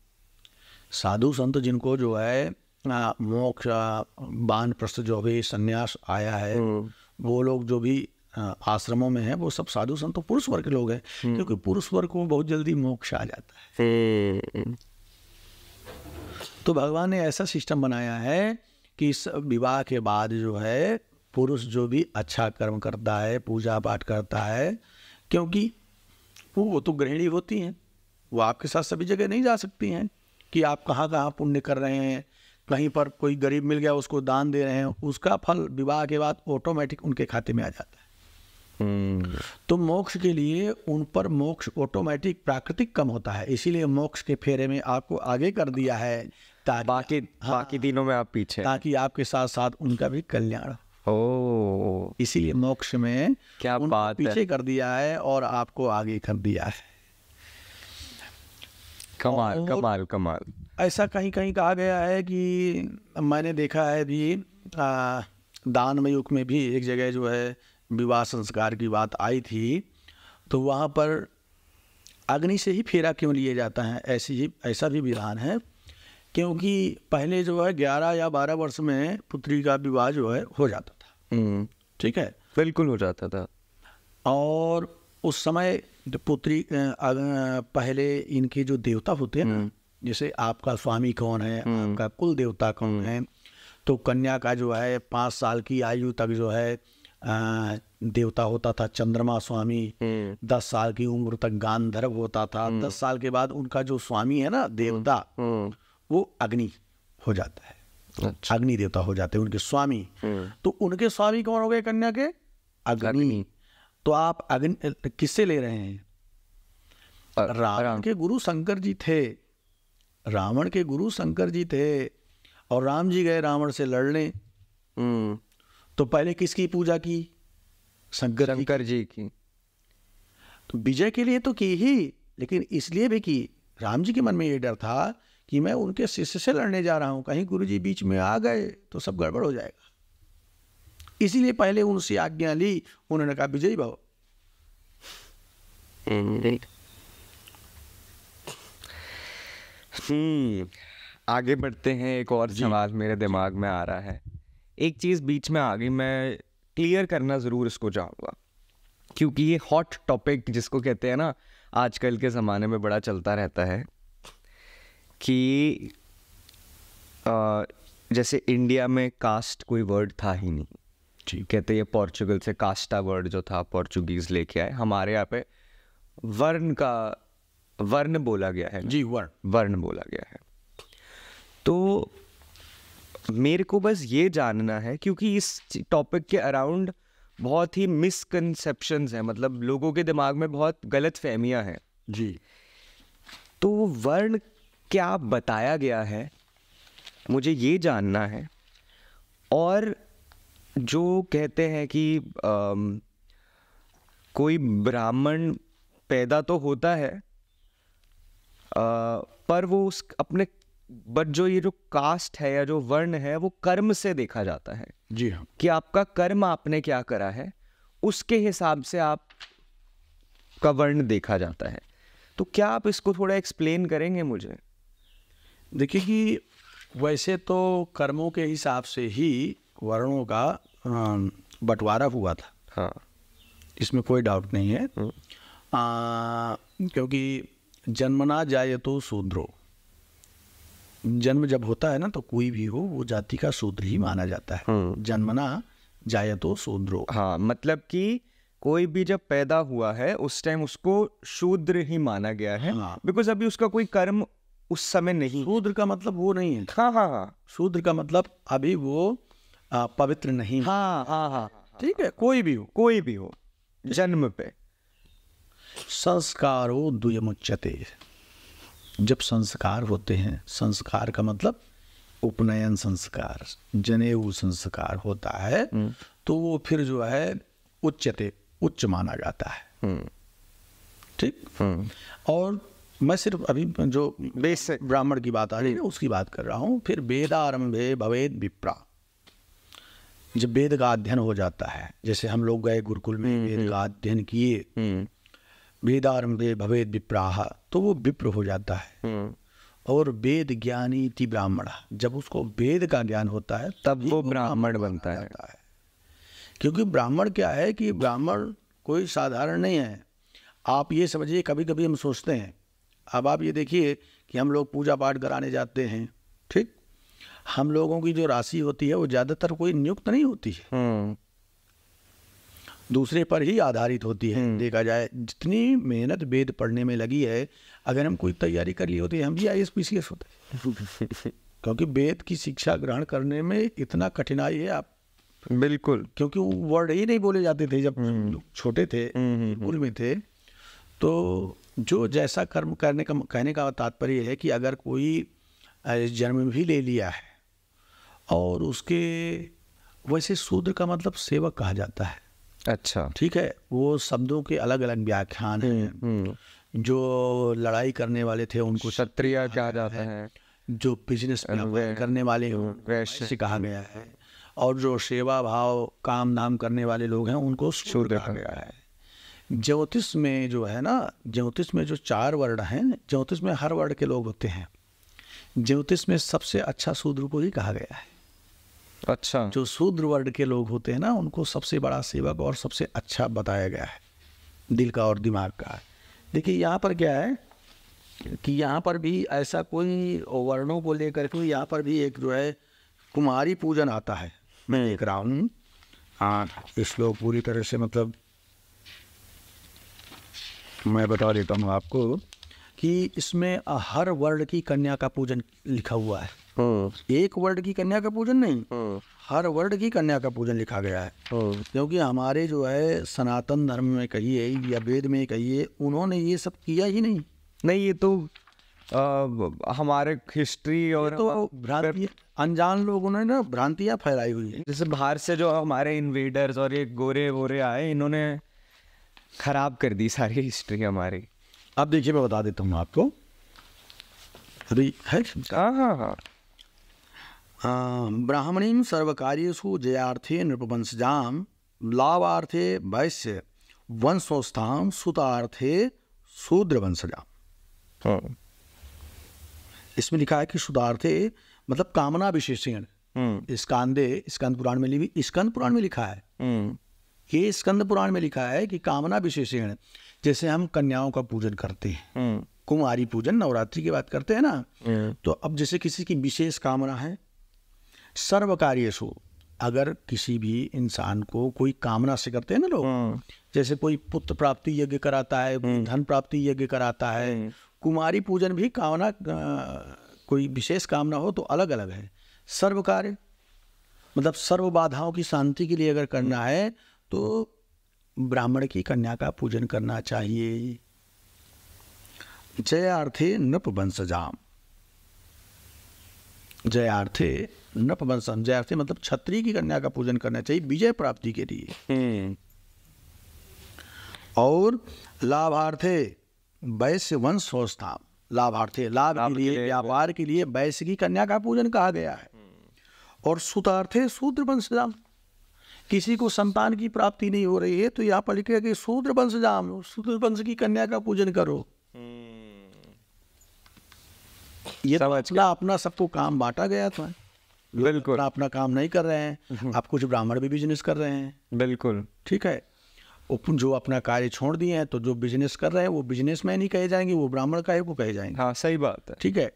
साधु संत जिनको जो है मोक्ष, वानप्रस्थ जो भी संन्यास आया है, वो लोग जो भी आश्रमों में हैं वो सब साधु संत तो पुरुष वर्ग के लोग हैं, क्योंकि पुरुष वर्ग को बहुत जल्दी मोक्ष आ जाता है। तो भगवान ने ऐसा सिस्टम बनाया है कि इस विवाह के बाद जो है पुरुष जो भी अच्छा कर्म करता है, पूजा पाठ करता है, क्योंकि वो तो गृहिणी होती हैं, वो आपके साथ सभी जगह नहीं जा सकती हैं कि आप कहाँ कहाँ पुण्य कर रहे हैं। कहीं पर कोई गरीब मिल गया उसको दान दे रहे हैं, उसका फल विवाह के बाद ऑटोमेटिक उनके खाते में आ जाता है। तो मोक्ष के लिए उन पर मोक्ष ऑटोमेटिक प्राकृतिक कम होता है, इसीलिए मोक्ष के फेरे में आपको आगे कर दिया है, ताकि बाकी तीनों में आप पीछे, ताकि आपके साथ साथ उनका भी कल्याण हो। इसीलिए मोक्ष में क्या बात पीछे है। कर दिया है और आपको आगे कर दिया है। कमाल कमाल कमाल। ऐसा कहीं कहीं कहा गया है कि मैंने देखा है भी, दानमय युग में भी एक जगह जो है विवाह संस्कार की बात आई थी, तो वहाँ पर अग्नि से ही फेरा क्यों लिए जाता है, ऐसा भी विधान है, क्योंकि पहले जो है 11 या 12 वर्ष में पुत्री का विवाह जो है हो जाता था। ठीक है, बिल्कुल हो जाता था। और उस समय पुत्री पहले इनके जो देवता होते हैं ना, जैसे आपका स्वामी कौन है, आपका कुल देवता कौन है, तो कन्या का जो है 5 साल की आयु तक जो है देवता होता था चंद्रमा स्वामी। 10 साल की उम्र तक गांधर्व होता था। 10 साल के बाद उनका जो स्वामी है ना देवता, वो अग्नि हो जाता है। अच्छा। अग्नि देवता हो जाते हैं उनके स्वामी। तो उनके स्वामी कौन हो गए कन्या के? अग्नि। तो आप अग्नि किससे ले रहे हैं? रावण के गुरु शंकर जी थे, रावण के गुरु शंकर जी थे, और राम जी गए रावण से लड़ने, तो पहले किसकी पूजा की? शंकर जी की। तो विजय के लिए तो की ही, लेकिन इसलिए भी की, राम जी के मन में ये डर था कि मैं उनके शिष्य से लड़ने जा रहा हूं, कहीं गुरु जी बीच में आ गए तो सब गड़बड़ हो जाएगा। इसीलिए पहले उनसे आज्ञा ली, उन्होंने कहा विजयी भव। आगे बढ़ते हैं। एक और सवाल मेरे दिमाग में आ रहा है, एक चीज़ बीच में आ गई, मैं क्लियर करना ज़रूर इसको चाहूँगा, क्योंकि ये हॉट टॉपिक जिसको कहते हैं ना आजकल के ज़माने में बड़ा चलता रहता है कि जैसे इंडिया में कास्ट कोई वर्ड था ही नहीं। जी। कहते ये पोर्चुगल से कास्टा वर्ड जो था पोर्चुगीज़ लेके आए, हमारे यहाँ पे वर्ण बोला गया है। जी, वर्ण बोला गया है। तो मेरे को बस ये जानना है, क्योंकि इस टॉपिक के अराउंड बहुत ही मिसकंसेप्शंस हैं, मतलब लोगों के दिमाग में बहुत गलत फहमियाँ हैं। जी। तो वर्ण क्या बताया गया है, मुझे ये जानना है। और जो कहते हैं कि कोई ब्राह्मण पैदा तो होता है, पर वो उस अपने बट जो ये जो कास्ट है या जो वर्ण है वो कर्म से देखा जाता है। जी हाँ। कि आपका कर्म आपने क्या करा है, उसके हिसाब से आप का वर्ण देखा जाता है। तो क्या आप इसको थोड़ा एक्सप्लेन करेंगे मुझे? देखिए कि वैसे तो कर्मों के हिसाब से ही वर्णों का बंटवारा हुआ था। हाँ। इसमें कोई डाउट नहीं है। क्योंकि जन्मना जायतो शूद्रो, जन्म जब होता है ना तो कोई भी हो वो जाति का शूद्र ही माना जाता है। जन्मना जायतो शूद्रो। हाँ, मतलब कि कोई भी जब पैदा हुआ है उस टाइम उसको शूद्र ही माना गया है। हाँ। बिकॉज अभी उसका कोई कर्म उस समय नहीं। शूद्र का मतलब वो नहीं है। हाँ हाँ हाँ। शूद्र का मतलब अभी वो पवित्र नहीं। हाँ हाँ हाँ। ठीक है, कोई भी हो जन्म पे। संस्कारो द्वयमुच्यते, जब संस्कार होते हैं, संस्कार का मतलब उपनयन संस्कार, जनेऊ संस्कार होता है, तो वो फिर जो है उच्चते, उच्च माना जाता है। ठीक। और मैं सिर्फ अभी जो बेसिक ब्राह्मण की बात आ रही है उसकी बात कर रहा हूँ। फिर वेदारंभे भवेद विप्रा, जब वेद का अध्ययन हो जाता है, जैसे हम लोग गए गुरुकुल में वेद का अध्ययन किए, वेदारंभे भवेद विप्राह, तो वो विप्र हो जाता है। और वेद ज्ञानी इति ब्राह्मण, जब उसको वेद का ज्ञान होता है तब वो ब्राह्मण बनता है। क्योंकि ब्राह्मण क्या है कि ब्राह्मण कोई साधारण नहीं है। आप ये समझिए, कभी कभी हम सोचते हैं, अब आप ये देखिए कि हम लोग पूजा पाठ कराने जाते हैं, ठीक, हम लोगों की जो राशि होती है वो ज़्यादातर कोई नियुक्त नहीं होती है, दूसरे पर ही आधारित होती है। देखा जाए जितनी मेहनत वेद पढ़ने में लगी है, अगर हम कोई तैयारी कर ली होती है हम भी IAS PCS होते क्योंकि वेद की शिक्षा ग्रहण करने में इतना कठिनाई है। आप बिल्कुल, क्योंकि वो वर्ड ही नहीं बोले जाते थे जब लोग छोटे थे, स्कूल में थे। तो जो जैसा कर्म करने का कहने का तात्पर्य है कि अगर कोई जन्म भी ले लिया है और उसके, वैसे शूद्र का मतलब सेवक कहा जाता है। अच्छा, ठीक है, वो शब्दों के अलग अलग व्याख्यान हैं। जो लड़ाई करने वाले थे उनको क्षत्रिय कहा जाता है, जो बिजनेस करने वाले वैश्य कहा गया है, और जो सेवा भाव काम धाम करने वाले लोग हैं उनको शूद्र कहा गया है। ज्योतिष में जो है ना, ज्योतिष में जो 4 वर्ण हैं, ज्योतिष में हर वर्ण के लोग होते हैं। ज्योतिष में सबसे अच्छा शूद्र को ही कहा गया है। अच्छा, जो शूद्र वर्ण के लोग होते हैं ना उनको सबसे बड़ा सेवक और सबसे अच्छा बताया गया है, दिल का और दिमाग का। देखिए यहाँ पर क्या है कि यहाँ पर भी ऐसा कोई वर्णों को लेकर के यहाँ पर भी एक जो है कुमारी पूजन आता है। मैं देख रहा हूँ, हाँ, इस लोग पूरी तरह से, मतलब मैं बता देता हूँ आपको कि इसमें हर वर्ण की कन्या का पूजन लिखा हुआ है। एक वर्ण की कन्या का पूजन नहीं, हर वर्ण की कन्या का पूजन लिखा गया है। क्योंकि हमारे जो है सनातन धर्म में कहिए या वेद में कहिए, उन्होंने ये सब किया ही नहीं। ये तो हमारे हिस्ट्री और तो भ्रांति, अनजान लोगों ने ना भ्रांतियाँ फैलाई हुई है। जैसे बाहर से जो हमारे इन्वेडर्स और ये गोरे वोरे आए, इन्होंने खराब कर दी सारी हिस्ट्री हमारी। अब देखिए मैं बता देता हूँ आपको, अभी है ब्राह्मणीं सर्वकार्येषु जयार्थे नृपवंशजाम लाभार्थे वैश्य वंशोत्थान सुतार्थे शूद्र वंशजाम। इसमें लिखा है कि सुतार्थे मतलब कामना विशेषण। स्कंद पुराण में स्कंद पुराण में लिखा है, ये स्कंद पुराण में लिखा है कि कामना विशेषण, जैसे हम कन्याओं का पूजन करते हैं, कुमारी पूजन, नवरात्रि की बात करते हैं ना, तो अब जैसे किसी की विशेष कामना है, सर्व कार्येषु, अगर किसी भी इंसान को कोई कामना से करते हैं ना लोग, जैसे कोई पुत्र प्राप्ति यज्ञ कराता है, धन प्राप्ति यज्ञ कराता है, कुमारी पूजन भी कामना, कोई विशेष कामना हो तो अलग अलग है। सर्व कार्य मतलब सर्व बाधाओं की शांति के लिए अगर करना है तो ब्राह्मण की कन्या का पूजन करना चाहिए। जयार्थे नृपवंशजाम, जयार्थे नृपवंशम, जयार्थे मतलब क्षत्रिय की कन्या का पूजन करना चाहिए विजय प्राप्ति के लिए। और लाभार्थे वैश्य वंशोत्थान, लाभार्थे लाभ के लिए, व्यापार के लिए वैश्य की कन्या का पूजन कहा गया है। और सुतार्थे शूद्र वंशजाम, किसी को संतान की प्राप्ति नहीं हो रही है तो यहाँ पर लिखे कि शूद्र वंशजाम, शूद्र वंश की कन्या का पूजन करो। ये तो अपना सबको काम बांटा गया था। बिल्कुल, अपना काम नहीं कर रहे हैं, आप कुछ ब्राह्मण भी बिजनेस कर रहे हैं। बिल्कुल, ठीक है। जो अपना कार्य छोड़ दिए हैं, तो जो बिजनेस कर रहे हैं वो बिजनेसमैन ही कहे जाएंगे, वो ब्राह्मण काहे को कहे जाएंगे। हाँ सही बात है। ठीक है,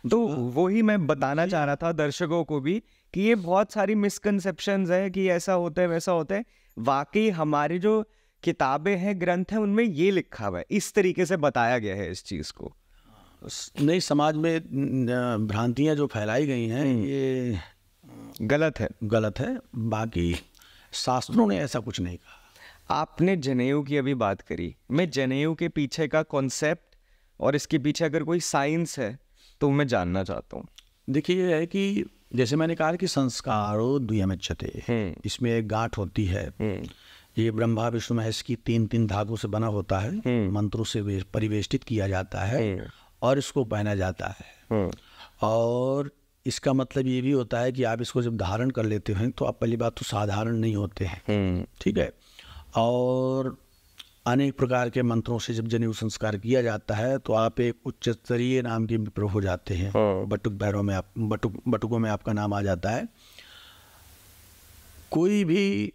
तो वही मैं बताना चाह रहा था दर्शकों को भी कि ये बहुत सारी मिसकंसेप्शंस है कि ऐसा होता है वैसा होता है। वाकई हमारी जो किताबें हैं, ग्रंथ हैं, उनमें ये लिखा हुआ है, इस तरीके से बताया गया है इस चीज को। नई समाज में भ्रांतियां जो फैलाई गई हैं ये गलत है। बाकी शास्त्रों ने ऐसा कुछ नहीं कहा। आपने जनेऊ की अभी बात करी, मैं जनेऊ के पीछे का कॉन्सेप्ट और इसके पीछे अगर कोई साइंस है तो मैं जानना चाहता हूँ। देखिए ये है कि जैसे मैंने कहा कि संस्कारो द्वियमच्यते, इसमें एक गांठ होती है। ये ब्रह्मा विष्णु महेश की 3 धागों से बना होता है, मंत्रों से परिवेष्टित किया जाता है और इसको पहना जाता है। और इसका मतलब ये भी होता है कि आप इसको जब धारण कर लेते हैं तो आप पहली बात तो साधारण नहीं होते हैं। ठीक है, और अनेक प्रकार के मंत्रों से जब जनेऊ संस्कार किया जाता है तो आप एक उच्च स्तरीय नाम के विप्र हो जाते हैं। बटुक भैरव में आप बटुकों में आपका नाम आ जाता है। कोई भी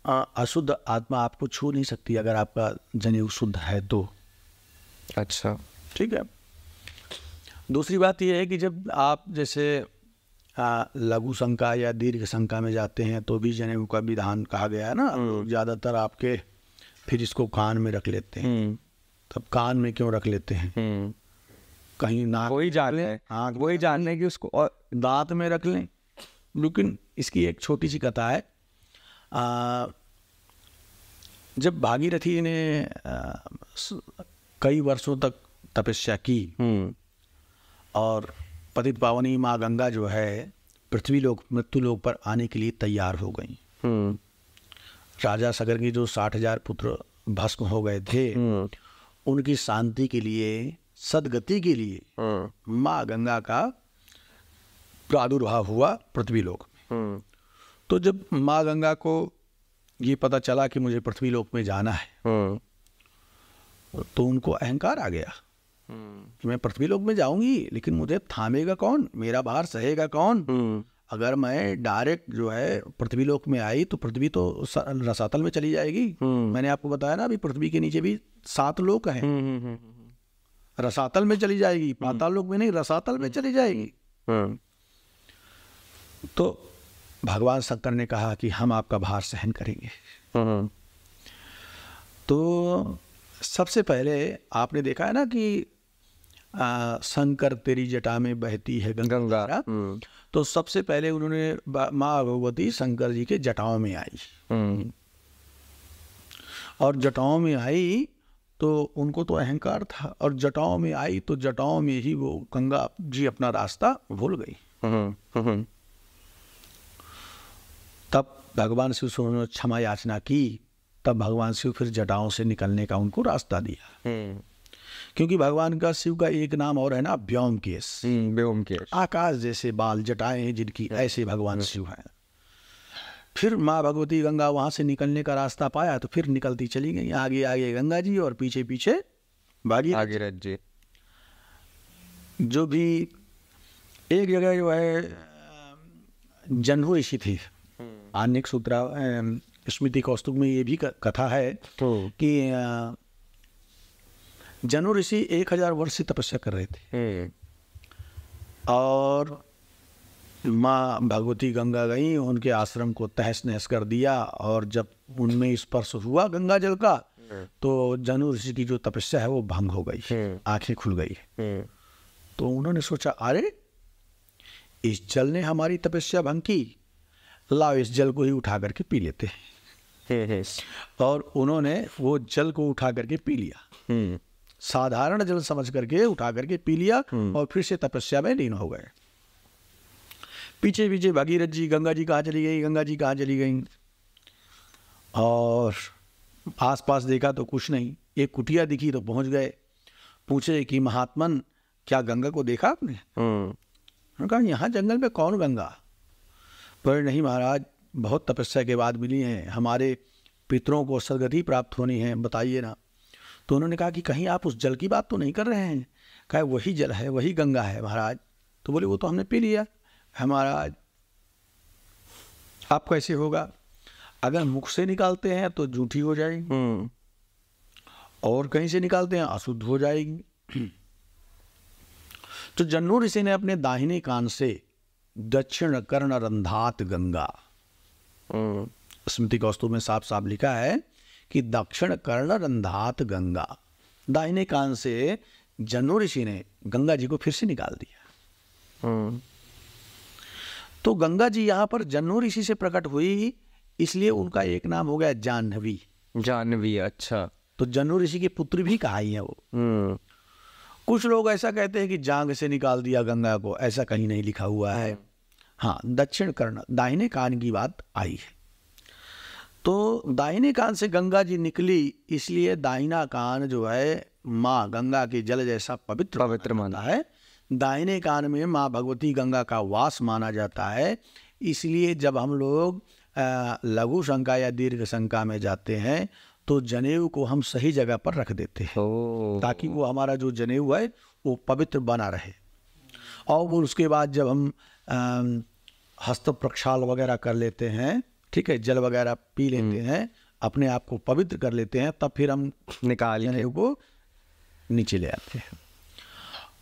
अशुद्ध आत्मा आपको छू नहीं सकती अगर आपका जनेऊ शुद्ध है तो। अच्छा, ठीक है। दूसरी बात यह है कि जब आप जैसे लघु शंका या दीर्घ शंका में जाते हैं तो भी जनेऊ का विधान कहा गया है ना। ज़्यादातर आपके फिर इसको कान में रख लेते हैं। तब कान में क्यों रख लेते हैं? कहीं नाक, वही जान है, हाँ वही जानना है कि उसको, और दांत में रख लें। लेकिन इसकी एक छोटी सी कथा है। जब भागीरथी ने कई वर्षों तक तपस्या की और पतित पावनी माँ गंगा जो है पृथ्वी लोक मृत्यु लोक पर आने के लिए तैयार हो गई। राजा सगर की जो 60,000 पुत्र भस्म हो गए थे, उनकी शांति के लिए, सदगति के लिए माँ गंगा का प्रादुर्भाव हुआ पृथ्वी लोक में। तो जब माँ गंगा को ये पता चला कि मुझे पृथ्वी लोक में जाना है तो उनको अहंकार आ गया कि मैं पृथ्वी लोक में जाऊंगी, लेकिन मुझे थामेगा कौन, मेरा भार सहेगा कौन? अगर मैं डायरेक्ट जो है पृथ्वी लोक में आई तो पृथ्वी तो रसातल में चली जाएगी। मैंने आपको बताया ना अभी पृथ्वी के नीचे भी 7 लोक हैं। रसातल में चली जाएगी, पाताल लोक में नहीं, रसातल में चली जाएगी। तो भगवान शंकर ने कहा कि हम आपका भार सहन करेंगे। तो सबसे पहले आपने देखा है ना कि शंकर तेरी जटा में बहती है गंगा। तो सबसे पहले उन्होंने माँ भगवती शंकर जी के जटाओं में आई। और जटाओं में आई तो उनको तो अहंकार था, और जटाओं में आई तो जटाओं में ही वो गंगा जी अपना रास्ता भूल गई। तब भगवान शिव से उन्होंने क्षमा याचना की। तब भगवान शिव फिर जटाओं से निकलने का उनको रास्ता दिया। क्योंकि भगवान का शिव का एक नाम और है ना, व्योमकेश। व्योमकेश, आकाश जैसे बाल जटाएं हैं जिनकी, ऐसे भगवान शिव हैं। फिर माँ भगवती गंगा वहां से निकलने का रास्ता पाया तो फिर निकलती चली गई, आगे आगे गंगा जी और पीछे पीछे भागीरथ जी। जो भी एक जगह जो है जन्हू ऋषि थी, आनेक सूत्रा स्मृति कौस्तुभ में ये भी कथा है कि जन्हू ऋषि 1000 वर्ष से तपस्या कर रहे थे। और माँ भगवती गंगा गई, उनके आश्रम को तहस नहस कर दिया। और जब उनमें स्पर्श हुआ गंगा जल का तो जन्हू ऋषि की जो तपस्या है वो भंग हो गई, आंखें खुल गई। तो उन्होंने सोचा, अरे इस जल ने हमारी तपस्या भंग की, लाओ इस जल को ही उठा करके पी लेते हैं। और उन्होंने वो जल को उठा करके पी लिया, साधारण जल समझ करके उठा करके पी लिया और फिर से तपस्या में लीन हो गए। पीछे पीछे भागीरथ जी, गंगा जी कहाँ चली गई, गंगा जी कहाँ चली गई। और आसपास देखा तो कुछ नहीं, एक कुटिया दिखी तो पहुंच गए। पूछे कि महात्मन क्या गंगा को देखा आपने? उन्होंने कहा यहाँ जंगल में कौन गंगा? पर नहीं महाराज, बहुत तपस्या के बाद मिली हैं, हमारे पितरों को सदगति प्राप्त होनी है, बताइए ना। तो उन्होंने कहा कि कहीं आप उस जल की बात तो नहीं कर रहे हैं? कहा वही जल है, वही गंगा है महाराज। तो बोले वो तो हमने पी लिया। है महाराज, आप कैसे होगा? अगर मुख से निकालते हैं तो जूठी हो जाएगी, और कहीं से निकालते हैं अशुद्ध हो जाएगी। तो जन्नू ऋषि ने अपने दाहिने कान से दक्षिण कर्ण रंधात गंगा, स्मृति कौस्तुभ में साफ साफ लिखा है कि दक्षिण कर्ण रंधात गंगा, दाहिने कान से जन्नू ऋषि ने गंगा जी को फिर से निकाल दिया। तो गंगा जी यहाँ पर जन्नू ऋषि से प्रकट हुई, इसलिए उनका एक नाम हो गया जाह्नवी। जाह्नवी, अच्छा। तो जन्नू ऋषि की पुत्री भी कहाई है वो। कुछ लोग ऐसा कहते हैं कि जांग से निकाल दिया गंगा को, ऐसा कहीं नहीं लिखा हुआ है। हाँ, दक्षिण कर्ण, दाहिने कान की बात आई है। तो दाहिने कान से गंगा जी निकली, इसलिए दाहिना कान जो है माँ गंगा के जल जैसा पवित्र माना है। दाहिने कान में माँ भगवती गंगा का वास माना जाता है। इसलिए जब हम लोग लघु शंका या दीर्घ शंका में जाते हैं तो जनेऊ को हम सही जगह पर रख देते हैं, ताकि वो हमारा जो जनेऊ है वो पवित्र बना रहे। और वो उसके बाद जब हम हस्त प्रक्षाल वगैरह कर लेते हैं, ठीक है, जल वगैरह पी लेते हैं, अपने आप को पवित्र कर लेते हैं, तब फिर हम निकाल जनेऊ को नीचे ले आते हैं।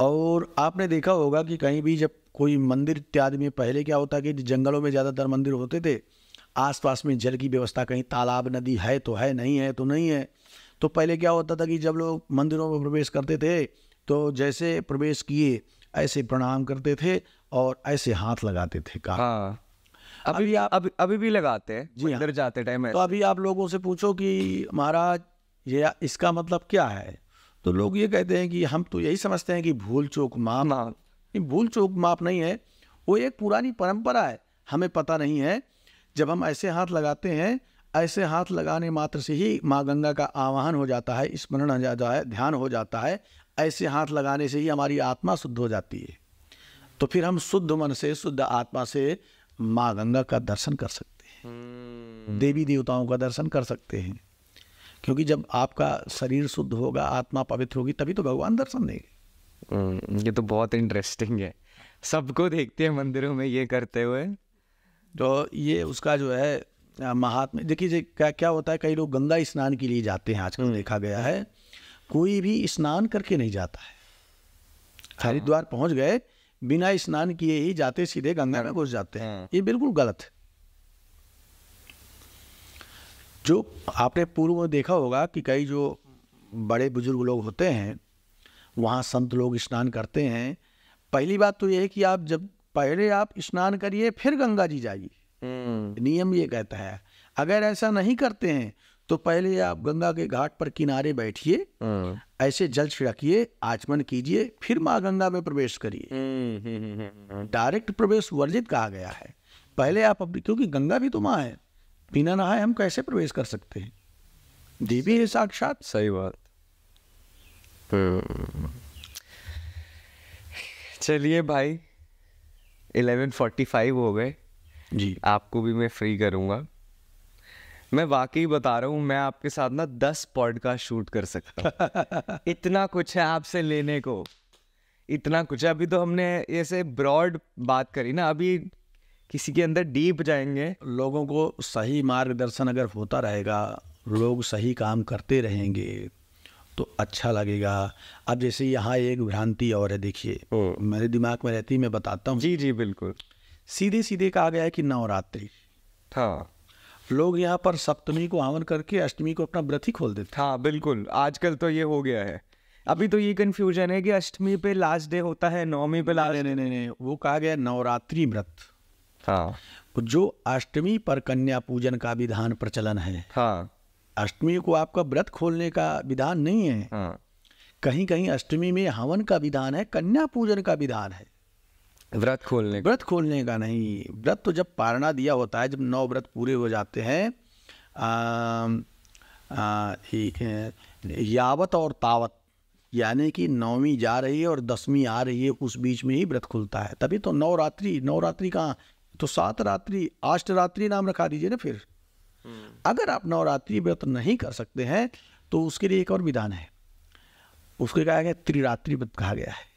और आपने देखा होगा कि कहीं भी जब कोई मंदिर इत्यादि में, पहले क्या होता है कि जंगलों में ज़्यादातर मंदिर होते थे, आसपास में जल की व्यवस्था, कहीं तालाब नदी है तो है, नहीं है तो नहीं है। तो पहले क्या होता था कि जब लोग मंदिरों में प्रवेश करते थे तो जैसे प्रवेश किए ऐसे प्रणाम करते थे और ऐसे हाथ लगाते थे। हाँ, अभी भी लगाते हैं जी, अंदर जाते टाइम। तो अभी आप लोगों से पूछो कि महाराज ये इसका मतलब क्या है, तो लोग ये कहते हैं कि हम तो यही समझते हैं कि भूल चूक माफ। भूल चूक माफ नहीं है, वो एक पुरानी परंपरा है, हमें पता नहीं है। जब हम ऐसे हाथ लगाते हैं, ऐसे हाथ लगाने मात्र से ही माँ गंगा का आवाहन हो जाता है, स्मरण हो जाता है, ध्यान हो जाता है। ऐसे हाथ लगाने से ही हमारी आत्मा शुद्ध हो जाती है। तो फिर हम शुद्ध मन से, शुद्ध आत्मा से माँ गंगा का दर्शन कर सकते हैं, देवी देवताओं का दर्शन कर सकते हैं। क्योंकि जब आपका शरीर शुद्ध होगा, आत्मा पवित्र होगी, तभी तो भगवान दर्शन देंगे। ये तो बहुत इंटरेस्टिंग है, सबको देखते हैं मंदिरों में ये करते हुए। तो ये उसका जो है महात्म्य देखिए। क्या क्या होता है, कई लोग गंगा स्नान के लिए जाते हैं, आजकल देखा गया है, कोई भी स्नान करके नहीं जाता है। हरिद्वार पहुंच गए, बिना स्नान किए ही जाते सीधे गंगा में घुस जाते हैं। ये बिल्कुल गलत है। जो आपने पूर्व में देखा होगा कि कई जो बड़े बुजुर्ग लोग होते हैं, वहाँ संत लोग स्नान करते हैं। पहली बात तो ये है कि आप जब पहले आप स्नान करिए फिर गंगा जी जाइए, नियम ये कहता है। अगर ऐसा नहीं करते हैं तो पहले आप गंगा के घाट पर किनारे बैठिए, ऐसे जल छिड़किए, आचमन कीजिए, फिर माँ गंगा में प्रवेश करिए। डायरेक्ट प्रवेश वर्जित कहा गया है। पहले आप अपनी, क्योंकि गंगा भी तो माँ है, बिना नहाए हम कैसे प्रवेश कर सकते हैं? देवी है साक्षात। सही बात। चलिए भाई, 11:45 हो गए जी। आपको भी मैं फ्री करूंगा। मैं वाकई बता रहा हूँ, मैं आपके साथ ना 10 पॉडकास्ट शूट कर सकता हूँ। इतना कुछ है आपसे लेने को, इतना कुछ है। अभी तो हमने ऐसे ब्रॉड बात करी ना, अभी किसी के अंदर डीप जाएंगे। लोगों को सही मार्गदर्शन अगर होता रहेगा, लोग सही काम करते रहेंगे तो अच्छा लगेगा। अब जैसे यहाँ एक भ्रांति और है, देखिए मेरे दिमाग में रहती, मैं बताता हूँ। जी जी बिल्कुल। सीधे सीधे कहा गया है कि नवरात्रि। हाँ, लोग यहाँ पर सप्तमी को हवन करके अष्टमी को अपना व्रत ही खोल देते। हाँ बिल्कुल, आजकल तो ये हो गया है। अभी तो ये कंफ्यूजन है कि अष्टमी पे लास्ट डे होता है, नवमी पे लास्ट। नहीं, वो कहा गया नवरात्रि व्रत। हाँ, जो अष्टमी पर कन्या पूजन का विधान प्रचलन है। हाँ, अष्टमी को आपका व्रत खोलने का विधान नहीं है। हाँ, कहीं कहीं अष्टमी में हवन का विधान है, कन्या पूजन का विधान है, व्रत खोलने का नहीं। व्रत तो जब पारणा दिया होता है, जब 9 व्रत पूरे हो जाते हैं, यावत और तावत, यानी कि 9वीं जा रही है और 10वीं आ रही है, उस बीच में ही व्रत खुलता है। तभी तो नवरात्रि कहाँ, तो 7 रात्रि, अष्टरात्रि नाम रखा दीजिए ना। फिर अगर आप नवरात्रि व्रत नहीं कर सकते हैं तो उसके लिए एक और विधान है, उसको कहा गया त्रिरात्रि व्रत कहा गया है।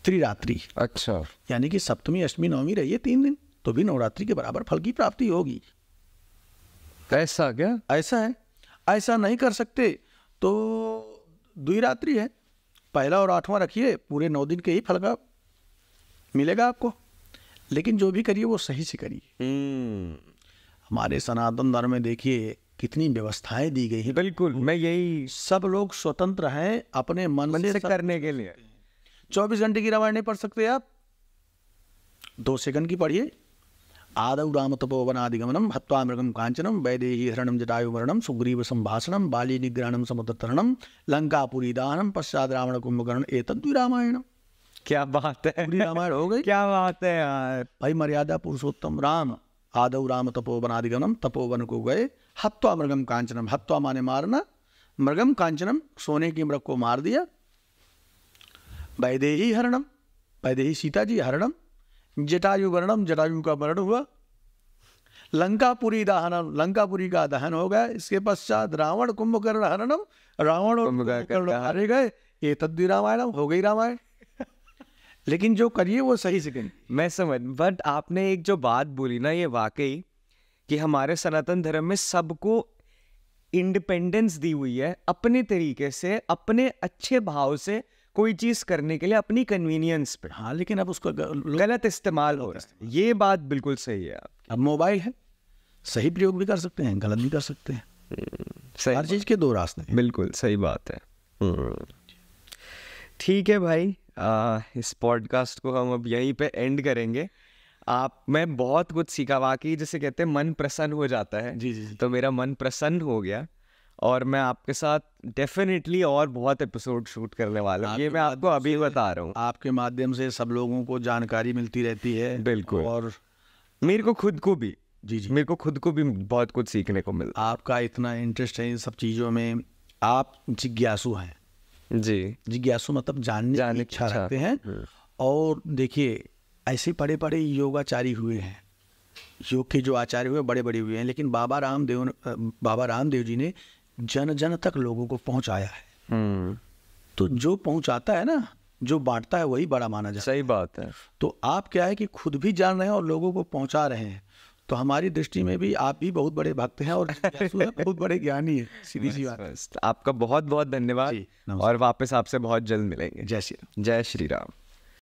त्रिरात्रि, अच्छा, यानी कि सप्तमी अष्टमी नवमी रहिए 3 दिन, तो भी नवरात्रि के बराबर फल की प्राप्ति होगी। ऐसा क्या? ऐसा है, ऐसा नहीं कर सकते तो द्विरात्रि है, पहला और 8वां रखिए, पूरे 9 दिन के ही फल का मिलेगा आपको। लेकिन जो भी करिए वो सही से करिए। हमारे सनातन धर्म में देखिए कितनी व्यवस्थाएं दी गई हैं। बिल्कुल, मैं यही सब लोग स्वतंत्र हैं अपने मन से करने के लिए। 24 घंटे की रामायण नहीं पढ़ सकते आप, 2 सेकंड की पढ़िए। आदौ राम तपोवनादिगमनम हत्वा मृगम कांचनम वैदेही हरणम जटायुमरणम सुग्रीव संभाषणम बाली निग्रहणम समुद्रतरणम लंकापुरी दानम पश्चात रावण कुंभकर्ण एतद्वि रामायणम। क्या बात है, पूरी रामायण हो गई। क्या बात है यार। भाई मर्यादा पुरुषोत्तम राम, आदौ राम तपोवनादिगमनम, तपोवन को गए, हत्वा मृगम कांचनम, हत्वा माने मारना, मृगम कांचनम सोने की मृग को मार दिया, वैदेही हरणम, वैदेही सीता जी हरणम, जटायु वर्णम, जटायु का मरण हुआ, लंकापुरी दहनम, लंकापुरी का दहन हो गया। इसके पश्चात रावण कुंभकर्ण हरणम, रावण और कुंभकर्ण मारे गए, ये तद्वि रामायणम, हो गई रामायण। लेकिन जो करिए वो सही से करिए। मैं समझ, बट आपने एक जो बात बोली ना, ये वाकई कि हमारे सनातन धर्म में सबको इंडिपेंडेंस दी हुई है अपने तरीके से, अपने अच्छे भाव से कोई चीज करने के लिए, अपनी कन्वीनियंस पे। हाँ, लेकिन अब उसका गलत इस्तेमाल हो रहा है, ये बात बिल्कुल सही है। अब मोबाइल है, सही प्रयोग भी कर सकते हैं, गलत भी कर सकते हैं। सही, हर चीज के 2 रास्ते हैं। बिल्कुल सही बात है। ठीक है भाई, इस पॉडकास्ट को हम अब यहीं पे एंड करेंगे। मैं बहुत कुछ सीखा, वाकई जैसे कहते हैं मन प्रसन्न हो जाता है। जी जी जी। तो मेरा मन प्रसन्न हो गया और मैं आपके साथ डेफिनेटली और बहुत एपिसोड शूट करने वाला हूँ। ये मैं आपको अभी बता रहा हूँ। आपके माध्यम से सब लोगों को जानकारी मिलती रहती है। बिल्कुल, और मेरे को खुद को भी, जी जी, मेरे को खुद को भी बहुत कुछ सीखने को मिला। आपका इतना इंटरेस्ट है इन सब चीज़ों में, आप जिज्ञासु हैं। जी, जिज्ञासु मतलब जानने की इच्छा रखते हैं। और देखिए, ऐसे बड़े बड़े योगाचारी हुए हैं, योग के जो आचार्य हुए बड़े बड़े हुए हैं, लेकिन बाबा रामदेव जी ने जन जन तक लोगों को पहुंचाया है। तो जो पहुंचाता है ना, जो बांटता है, वही बड़ा माना जाता है। सही बात है। तो आप क्या है कि खुद भी जान रहे हैं और लोगों को पहुंचा रहे हैं। तो हमारी दृष्टि में भी आप भी बहुत बड़े भक्त हैं और बहुत बड़े ज्ञानी है। सीधी सी बात। आपका बहुत बहुत धन्यवाद और वापस आपसे बहुत जल्द मिलेंगे। जय श्री राम। जय श्री राम।